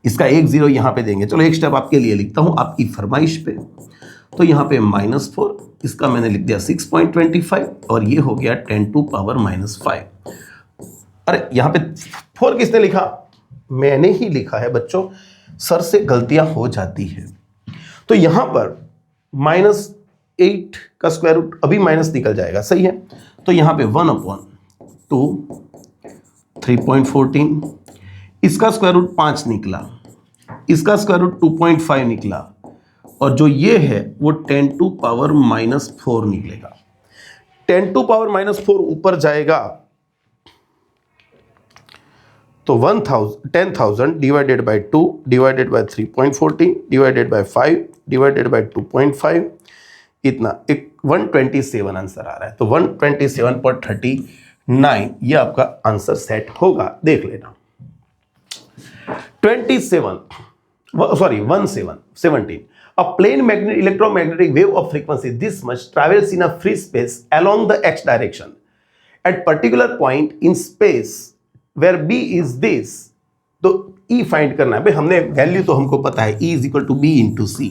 इसका एक 0 यहां पे देंगे। चलो एक स्टेप आपके लिए लिखता हूं आपकी फरमाइश पे, तो यहां पे -4, इसका मैंने लिख दिया 6.25, और ये हो गया 10⁻⁻5। अरे यहां पे 4 किसने लिखा? मैंने ही लिखा है बच्चों, सर से गलतियां हो जाती है। तो यहां पर -8 का स्क्वायर रूट अभी माइनस निकल जाएगा, सही है। तो यहां पे 1/2 3.14, इसका स्क्वायर रूट 5 निकला, इसका स्क्वायर रूट 2.5 निकला, और जो ये है वो 10⁻⁻4 निकलेगा। 10⁻⁻4 ऊपर जाएगा तो 10,000 divided by 2 divided by 3.14 divided by 5 divided by 2.5, इतना 127 आंसर आ रहा है। तो 127.39 ये आपका आंसर सेट होगा, देख लेना। 17 a plane electromagnetic wave of frequency this much travels in a free space along the x direction at particular point in space where b is this, तो E फाइंड करना है। भाई हमने वैल्यू तो हमको पता है, E = B × C।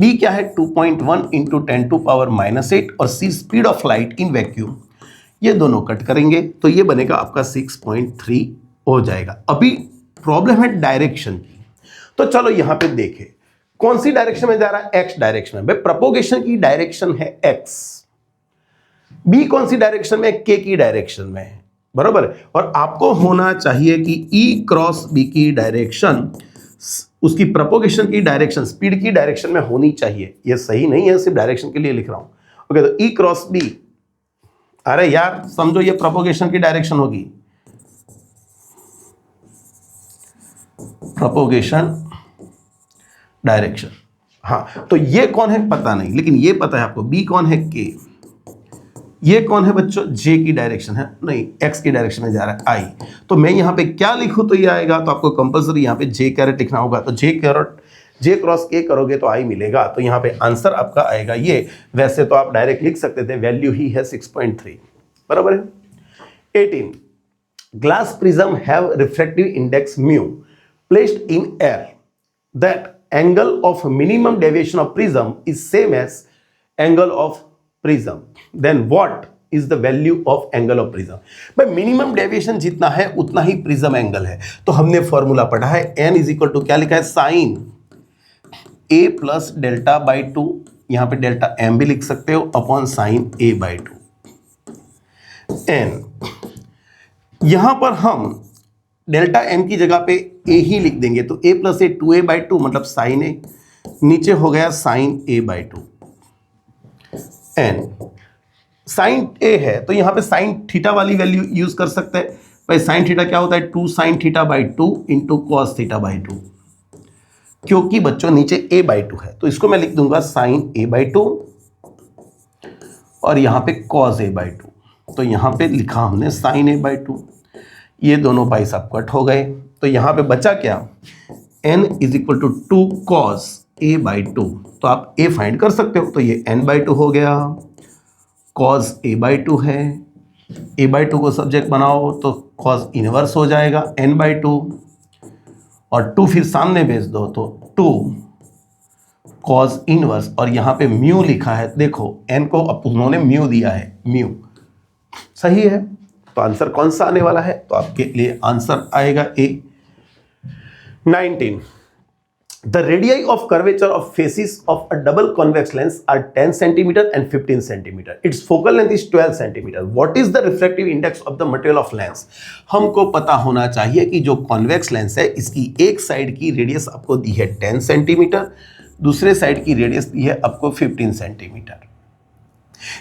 B क्या है 2.1 × 10⁻⁻8 और C speed of light in vacuum, ये दोनों कट करेंगे तो ये बनेगा आपका 6.3 हो जाएगा। अभी प्रॉब्लम है डायरेक्शन की, तो चलो यहां पे देखें कौन सी डायरेक्शन में जा रहा है, एक्स डायरेक्शन में। भाई प्रोपोगेशन की डायरेक्शन है एक्स, बी कौन सी डायरेक्शन में, के की डायरेक्शन में है, बरोबर। और आपको होना चाहिए कि E क्रॉस B की डायरेक्शन उसकी प्रोपोगेशन की डायरेक्शन स्पीड की डायरेक्शन में होनी चाहिए। ये सही नहीं है, सिर्फ डायरेक्शन के लिए लिख रहा हूं। ओके, तो E क्रॉस B, अरे यार समझो ये प्रोपोगेशन की डायरेक्शन होगी, प्रोपोगेशन डायरेक्शन। हाँ, तो ये कौन है पता नहीं, लेकिन ये पता है आपको बी कौन है, के। ये कौन है बच्चों, जे की डायरेक्शन है, नहीं एक्स की डायरेक्शन में जा रहा है, आई। तो मैं यहां पे क्या लिखूं तो ये आएगा, तो आपको कंपलसरी यहां पे जे कैरेट लिखना होगा। तो जे क्रॉस के करोगे तो आई मिलेगा, तो यहां पे आंसर आपका आएगा ये। वैसे तो आप डायरेक्ट लिख सकते थे, वैल्यू ही है 6.3, बराबर है। 18 glass prism have refractive index mu placed in air that angle of minimum deviation of prism is same as angle of prism, then what is the value of angle of prism। भाई minimum deviation जितना है उतना ही prism angle है। तो हमने formula पढ़ा है, n = क्या लिखा है, साइन a + δ/2, यहां पे डेल्टा m भी लिख सकते हो, अपॉन साइन a/2 n। यहां पर हम डेल्टा m की जगह पे a ही लिख देंगे, तो a + a 2a/2 मतलब साइन a, नीचे हो गया sine A by two N. Sine A है तो यहां पे साइन थीटा वाली वैल्यू यूज कर सकते हैं। भाई साइन थीटा क्या होता है, 2 sine theta by 2 into cos theta by 2। क्योंकि बच्चों नीचे ए बाई 2 है तो इसको मैं लिख दूंगा साइन ए बाई 2 और यहां पे कॉस ए बाई 2। तो यहां पे लिखा हमने साइन ए बाई 2, ये दोनों पाई सब कट हो गए। तो यहां पे बचा क्या, n is equal to 2 cos A by 2। तो आप a फाइंड कर सकते हो, तो ये n बाई 2 हो गया, कॉस a बाई 2 है, a बाई 2 को सब्जेक्ट बनाओ तो कॉस इनवर्स हो जाएगा n बाई 2 और 2 फिर सामने भेज दो तो 2 कॉस इनवर्स और यहाँ पे म्यू लिखा है। देखो n को अब उन्होंने म्यू दिया है, म्यू सही है। तो आंसर कौन सा आने वाला है, तो आपके लिए आंसर आएगा ए। 19. The radii of curvature of faces of a double convex lens are 10 cm and 15 cm. Its focal length is 12 cm. What is the refractive index of the material of lens? हमको पता होना चाहिए कि जो convex lens है इसकी एक side की रेडियस आपको दी है 10 सेंटीमीटर, दूसरे साइड की रेडियस दी है आपको 15 सेंटीमीटर,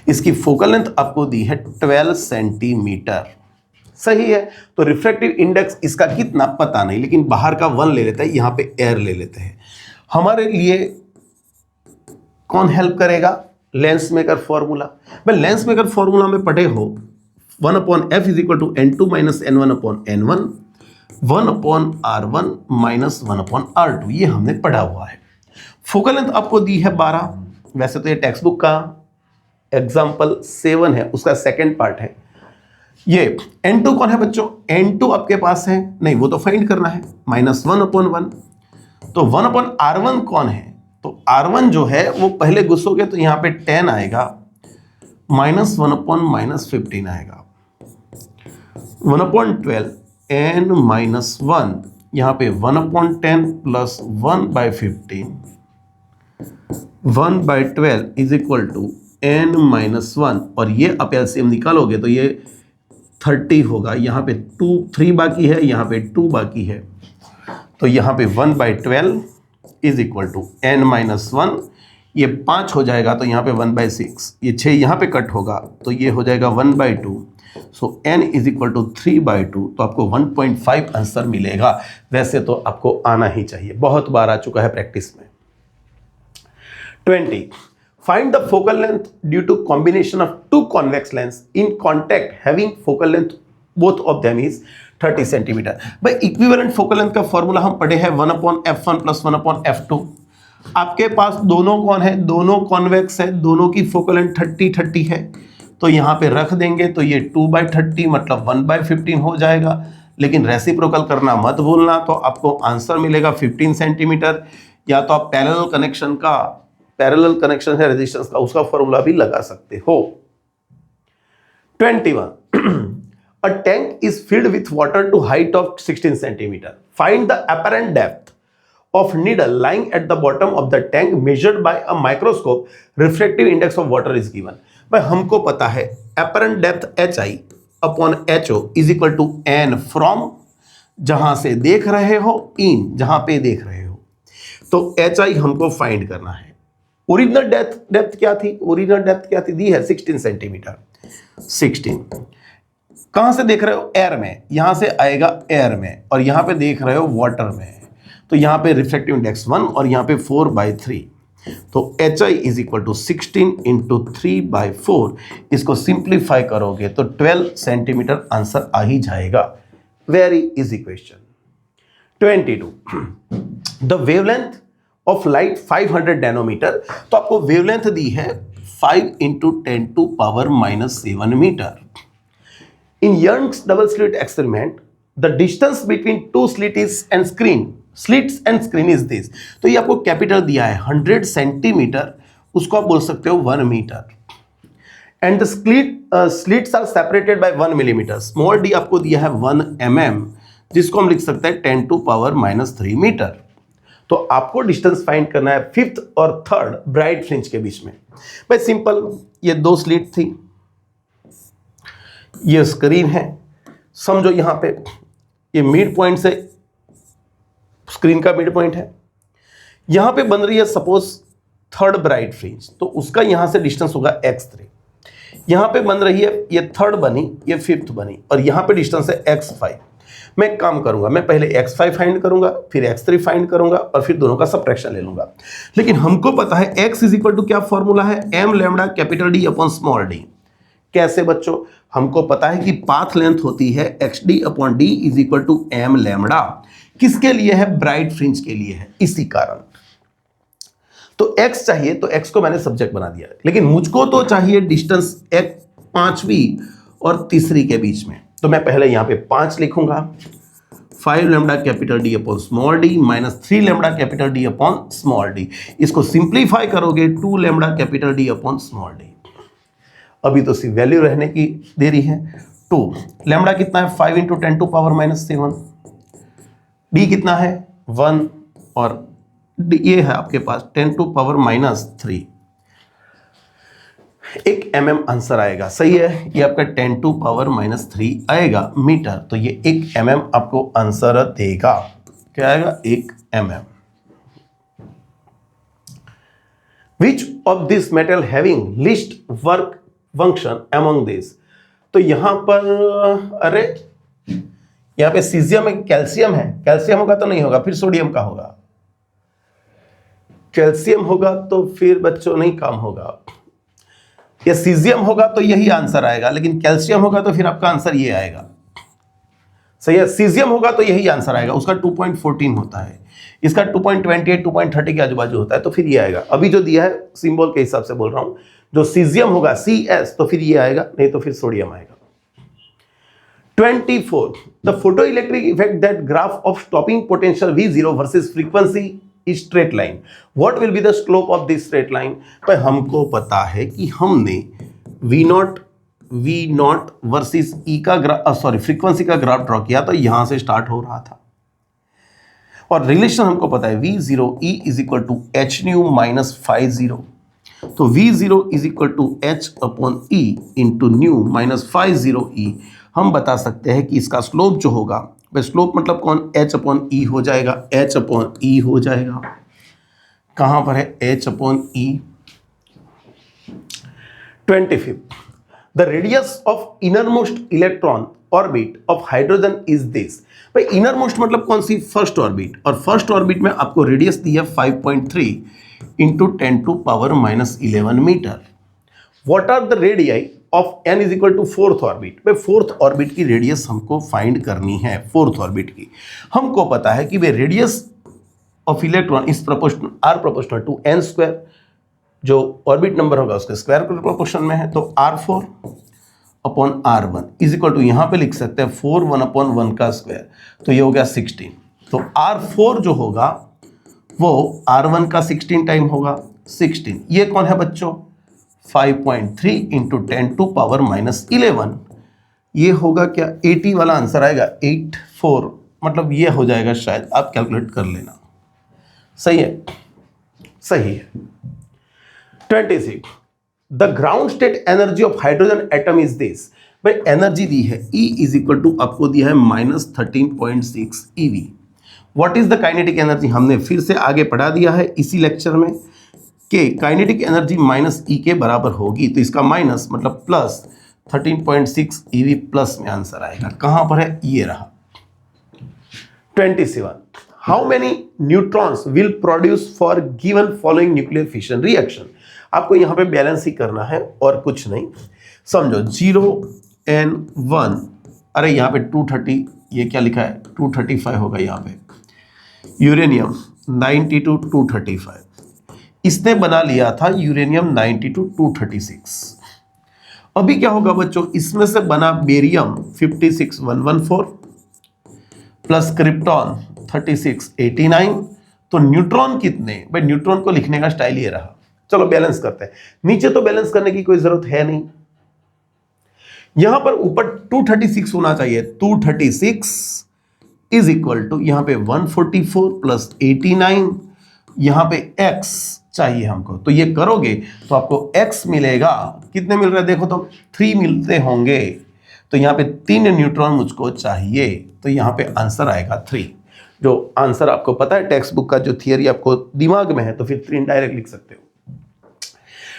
इसकी फोकल लेंथ आपको दी है 12 सेंटीमीटर, सही है। तो रिफ्रैक्टिव इंडेक्स इसका कितना पता नहीं, लेकिन बाहर का 1 ले लेते हैं, यहां पे एयर ले लेते हैं। हमारे लिए कौन हेल्प करेगा, लेंस मेकर फॉर्मूला। भाई लेंस मेकर फॉर्मूला में पढ़े हो 1/f is equal to n2 minus n1/n1, 1/r1 minus 1/r2, ये हमने पढ़ा हुआ है। फोकल लेंथ आपको दी है 12, वैसे तो ये टेक्स्ट बुक का एग्जाम्पल 7 है, उसका सेकेंड पार्ट है। ये n2 कौन है बच्चों, n2 आपके पास है नहीं, वो तो फाइंड करना है, माइनस 1/1। तो 1/r1 कौन है, तो r1 जो है वो पहले घुसोगे तो यहां पे 10 आएगा, माइनस 1/-15 आएगा, 1/12 n माइनस 1, यहां पे 1/10 plus 1/15, 1/12 is equal to n minus 1, और ये आप एलसीएम निकालोगे तो ये 30 होगा। यहाँ पे 3 बाकी है, यहाँ पे 2 बाकी है, तो यहाँ पे 1/12 is equal to n minus 1, ये 5 हो जाएगा तो यहाँ पे 1/6, ये 6 यहाँ पे कट होगा तो ये हो जाएगा 1/2, सो n इज इक्वल टू 3/2, तो आपको 1.5 आंसर मिलेगा। वैसे तो आपको आना ही चाहिए, बहुत बार आ चुका है प्रैक्टिस में। 20. Find the focal length due to combination of two convex lens in contact having focal length both of them is 30 cm. भाई इक्विवेलेंट फोकल लेंथ का फॉर्मूला हम पढ़े हैं 1/f1 प्लस 1/f2। आपके पास दोनों कौन है, दोनों कॉन्वेक्स है, दोनों की फोकल लेंथ 30 है, तो यहाँ पे रख देंगे तो ये 2/30 मतलब 1/15 हो जाएगा। लेकिन रेसिप्रोकल करना मत भूलना, तो आपको आंसर मिलेगा 15 सेंटीमीटर। या तो आप पैरेलल कनेक्शन है रेजिस्टेंस का, उसका फॉर्मूला भी लगा सकते हो। 21. A tank is filled with water to height of 16 centimeter. Find the apparent depth of needle lying at the bottom of the tank measured by a microscope. Refractive index of water is given. भाई हमको पता है apparent depth HI upon HO is equal to N from जहां से देख रहे हो in जहां पे देख रहे हो, तो HI हमको फाइंड करना है। ओरिजिनल डेप्थ क्या थी, ओरिजिनल डेप्थ क्या थी, दी है 16 सेंटीमीटर। 16 कहां से देख रहे हो, एयर में, यहां से आएगा एयर में, और यहां पे देख रहे हो वाटर में, तो यहां पे रिफ्रैक्टिव इंडेक्स 1 और यहां पे 4/3, तो HI is equal to 16 into 3/4। इसको सिंप्लीफाई करोगे तो 12 सेंटीमीटर आंसर आ ही जाएगा। Very easy question. 22. The wavelength of light 500 nanometre, तो आपको वेवलेंथ दी है 5 into 10⁻⁻7 metre. In Young's double slit experiment the distance between two slits and screen is this. तो ये आपको कैपिटल दिया है 100 सेंटीमीटर, उसको आप बोल सकते हो 1 metre. And the slits are separated by 1 millimetre. Small D आपको दिया है 1 mm, जिसको हम लिख सकते हैं 10⁻³ मीटर। तो आपको डिस्टेंस फाइंड करना है 5th और 3rd ब्राइट फ्रिंज के बीच में। भाई सिंपल, ये 2 स्लिट थी, ये स्क्रीन है, समझो यहां पे ये मिड पॉइंट से स्क्रीन का मिड पॉइंट है, यहां पे बन रही है सपोज थर्ड ब्राइट फ्रिंज, तो उसका यहां से डिस्टेंस होगा x3। यहां पे बन रही है, ये थर्ड बनी, ये फिफ्थ बनी, और यहां पे डिस्टेंस है x5। मैं एक काम करूंगा, मैं पहले x5 फाइंड करूंगा, फिर x3 फाइंड करूंगा, और फिर दोनों का सब्ट्रैक्शन ले लूंगा। लेकिन हमको पता है x इज इक्वल टू क्या फॉर्मूला है, m lambda capital D upon small d। कैसे बच्चों, हमको पता है कि पाथ लेंथ होती है xd upon d is equal to m lambda. किसके लिए है, ब्राइट फ्रिंज के लिए है, इसी कारण। तो x चाहिए, तो x को मैंने सब्जेक्ट बना दिया, लेकिन मुझको तो चाहिए डिस्टेंस पांचवी और तीसरी के बीच में। तो मैं पहले यहां पे 5 लिखूंगा, 5 lambda capital D upon small d minus 3 lambda capital D upon small d। इसको सिंप्लीफाई करोगे 2 lambda capital D upon small d। अभी तो सिर्फ वैल्यू रहने की देरी है। 2 लैम्डा कितना है, 5 into 10 to power minus 7। d कितना है 1, और ये है आपके पास 10 to power minus 3। 1 mm answer आएगा, सही है। ये आपका 10 टू पावर माइनस 3 आएगा मीटर, तो ये 1 mm आपको आंसर देगा। क्या आएगा, 1 mm। Which of this metal having list work function among this. तो यहां पर, अरे यहां पे सीजियम है, कैल्शियम है, कैल्शियम होगा तो नहीं होगा, फिर सोडियम का होगा। कैल्शियम होगा तो फिर बच्चों नहीं काम होगा। या सीजियम होगा तो यही आंसर आएगा, लेकिन कैल्शियम होगा तो फिर आपका आंसर ये आएगा। सही है, सीजियम होगा तो यही आंसर आएगा, उसका 2.14 होता है, इसका 2.28 2.30 के आजू बाजू होता है, तो फिर ये आएगा। अभी जो दिया है सिंबल के हिसाब से बोल रहा हूं, जो सीजियम होगा CS, तो फिर ये आएगा, नहीं तो फिर सोडियम आएगा। 24 the photo electric effect that graph of stopping potential V0 versus frequency straight line, what will be the slope of this straight line. पर हमको पता है कि हमने V0 वर्सेस E का ग्राफ, फ्रीक्वेंसी का ग्राफ ड्रॉ किया, तो यहां से स्टार्ट हो रहा था, और रिलेशन हमको पता है V0 E is equal to H nu minus five zero. तो V0 is equal to H upon E into nu minus 50 E। हम बता सकते हैं कि इसका स्लोप जो होगा, स्लोप मतलब कौन, h अपॉन ई हो जाएगा, h अपॉन ई हो जाएगा। कहां पर है h upon E. 25 the radius of innermost electron orbit of hydrogen is this. भाई इनरमोस्ट मतलब कौन सी, फर्स्ट ऑर्बिट, और फर्स्ट ऑर्बिट में आपको रेडियस दी है 5.3 into 10 to power minus 11 metre. What are the radii of n is equal to fourth orbit. भाई फोर्थ ऑर्बिट की रेडियस हमको फाइंड करनी है। फोर्थ ऑर्बिट की हमको पता है कि वे radius of electron is proportional r proportional to n square, जो ऑर्बिट नंबर होगा उसके स्क्वायर के प्रोपोर्शन में है, तो r4 upon r1 is equal to, यहां पे लिख सकते हैं 4 1 अपॉन 1 का स्क्वायर, तो ये हो गया 16। तो r4 जो होगा वो r1 का 16 टाइम होगा 16। ये कौन है बच्चों, 5.3 इंटू 10 टू पावर माइनस 11। ये होगा क्या, 80 वाला आंसर आएगा, 84, मतलब ये हो जाएगा शायद, आप कैलकुलेट कर लेना। सही है, सही है। 26 the ground state energy of hydrogen atom is this. भाई एनर्जी दी है E इज इक्वल टू, आपको दिया है minus 13.6 EV। What is the kinetic energy, हमने फिर से आगे पढ़ा दिया है इसी लेक्चर में कि काइनेटिक एनर्जी माइनस E के बराबर होगी, तो इसका माइनस मतलब प्लस 13.6 EV प्लस में आंसर आएगा। कहां पर है, ये रहा। 27 how many neutrons will produce for given following nuclear fission reaction. आपको यहां पे बैलेंस ही करना है और कुछ नहीं। समझो 0 n 1, अरे यहाँ पे 230, ये क्या लिखा है 235 होगा यहाँ पे। यूरेनियम 92 235, इसने बना लिया था यूरेनियम 92 236। अभी क्या होगा बच्चों, इसमें से बना बेरियम 56 114 प्लस क्रिप्टॉन 36 89। तो न्यूट्रॉन कितने, भाई न्यूट्रॉन को लिखने का स्टाइल ये रहा। चलो बैलेंस करते हैं, नीचे तो बैलेंस करने की कोई जरूरत है नहीं, यहां पर ऊपर 236 होना चाहिए। 236 इज इक्वल टू यहां पे 144 प्लस 89, यहां पे x चाहिए हमको, तो ये करोगे तो आपको x मिलेगा। कितने मिल रहे हैं देखो तो 3 मिलते होंगे, तो यहां पे 3 न्यूट्रॉन मुझको चाहिए, तो यहां पे आंसर आएगा 3। जो आंसर आपको पता है टेक्स्ट बुक का, जो थियरी आपको दिमाग में है, तो फिर 3 डायरेक्ट लिख सकते हो।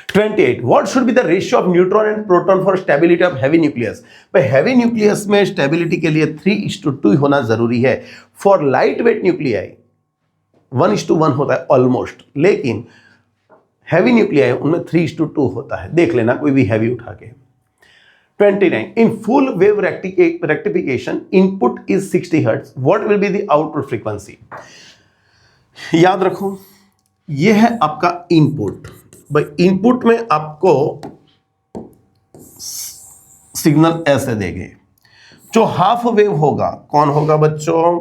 28. What should be the ratio of neutron and proton for stability of heavy nucleus? भाई हैवी न्यूक्लियस में स्टेबिलिटी के लिए 3:2 होना जरूरी है। फॉर लाइट वेट न्यूक्लियाई 1:1 होता है ऑलमोस्ट, लेकिन हैवी न्यूक्लियाई उनमें 3:2 होता है। देख लेना कोई भी हैवी उठा के। 29. In full wave rectification, input is 60 Hz. What will be the output frequency? याद रखो, यह है आपका इनपुट। भाई इनपुट में आपको सिग्नल ऐसे देंगे। जो हाफ वेव होगा कौन होगा बच्चों?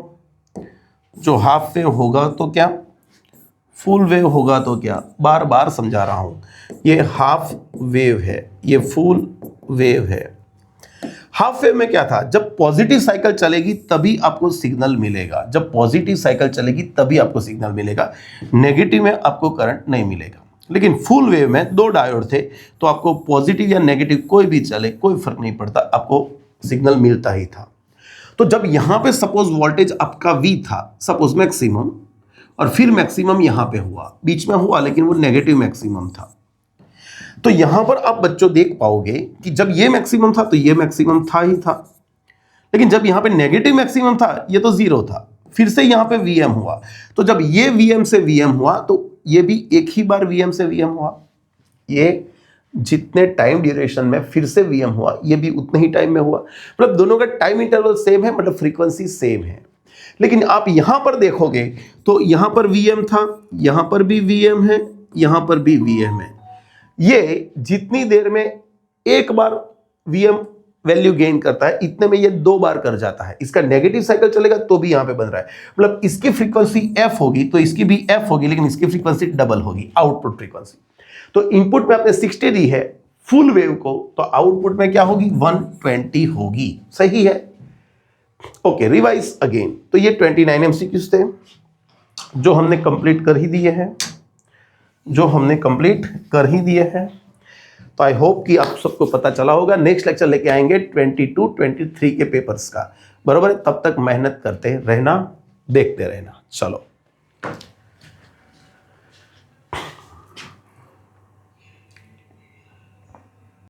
जो हाफ वेव होगा तो क्या, फुल वेव होगा तो क्या? बार बार समझा रहा हूं, ये हाफ वेव है, ये फुल वेव है। हाफ वेव में क्या था, जब पॉजिटिव साइकिल चलेगी तभी आपको सिग्नल मिलेगा, जब पॉजिटिव साइकिल चलेगी तभी आपको सिग्नल मिलेगा, नेगेटिव में आपको करंट नहीं मिलेगा। लेकिन फुल वेव में 2 डायोड थे, तो आपको पॉजिटिव या नेगेटिव कोई भी चले कोई फर्क नहीं पड़ता, आपको सिग्नल मिलता ही था। तो जब यहां पे सपोज वोल्टेज आपका V था, सपोज मैक्सिमम, और फिर मैक्सिमम यहां पे हुआ, बीच में हुआ लेकिन वो नेगेटिव मैक्सिमम था, तो यहां पर आप बच्चों देख पाओगे कि जब ये मैक्सिमम था तो ये मैक्सिमम था ही था, लेकिन जब यहां पे नेगेटिव मैक्सिमम था ये तो 0 था, फिर से यहां पे Vm हुआ, तो जब ये Vm से Vm हुआ तो ये भी एक ही बार Vm से Vm हुआ, ये जितने टाइम ड्यूरेशन में फिर से Vm हुआ ये भी उतने ही टाइम में हुआ, मतलब दोनों का टाइम इंटरवल सेम है, मतलब फ्रीक्वेंसी सेम है। लेकिन आप यहां पर देखोगे तो यहां पर Vm था, यहां पर भी Vm है, यहां पर भी Vm है। ये जितनी देर में एक बार Vm वैल्यू गेन करता है, इतने में ये 2 बार कर जाता है। इसका नेगेटिव साइकिल चलेगा तो भी यहां पे बन रहा है, मतलब इसकी फ्रीक्वेंसी f होगी तो इसकी भी f होगी, लेकिन इसकी फ्रीक्वेंसी डबल होगी, आउटपुट फ्रीक्वेंसी। तो इनपुट में आपने 60 दी है फुल वेव को, तो आउटपुट में क्या होगी, 120 होगी। सही है? Okay, revise again. तो ये 29 एमसीक्यूज थे जो हमने कंप्लीट कर ही दिए हैं, तो आई होप कि आप सबको पता चला होगा। नेक्स्ट लेक्चर लेके आएंगे 22, 23 के पेपर्स का, बराबर है? तब तक मेहनत करते रहना, देखते रहना। चलो।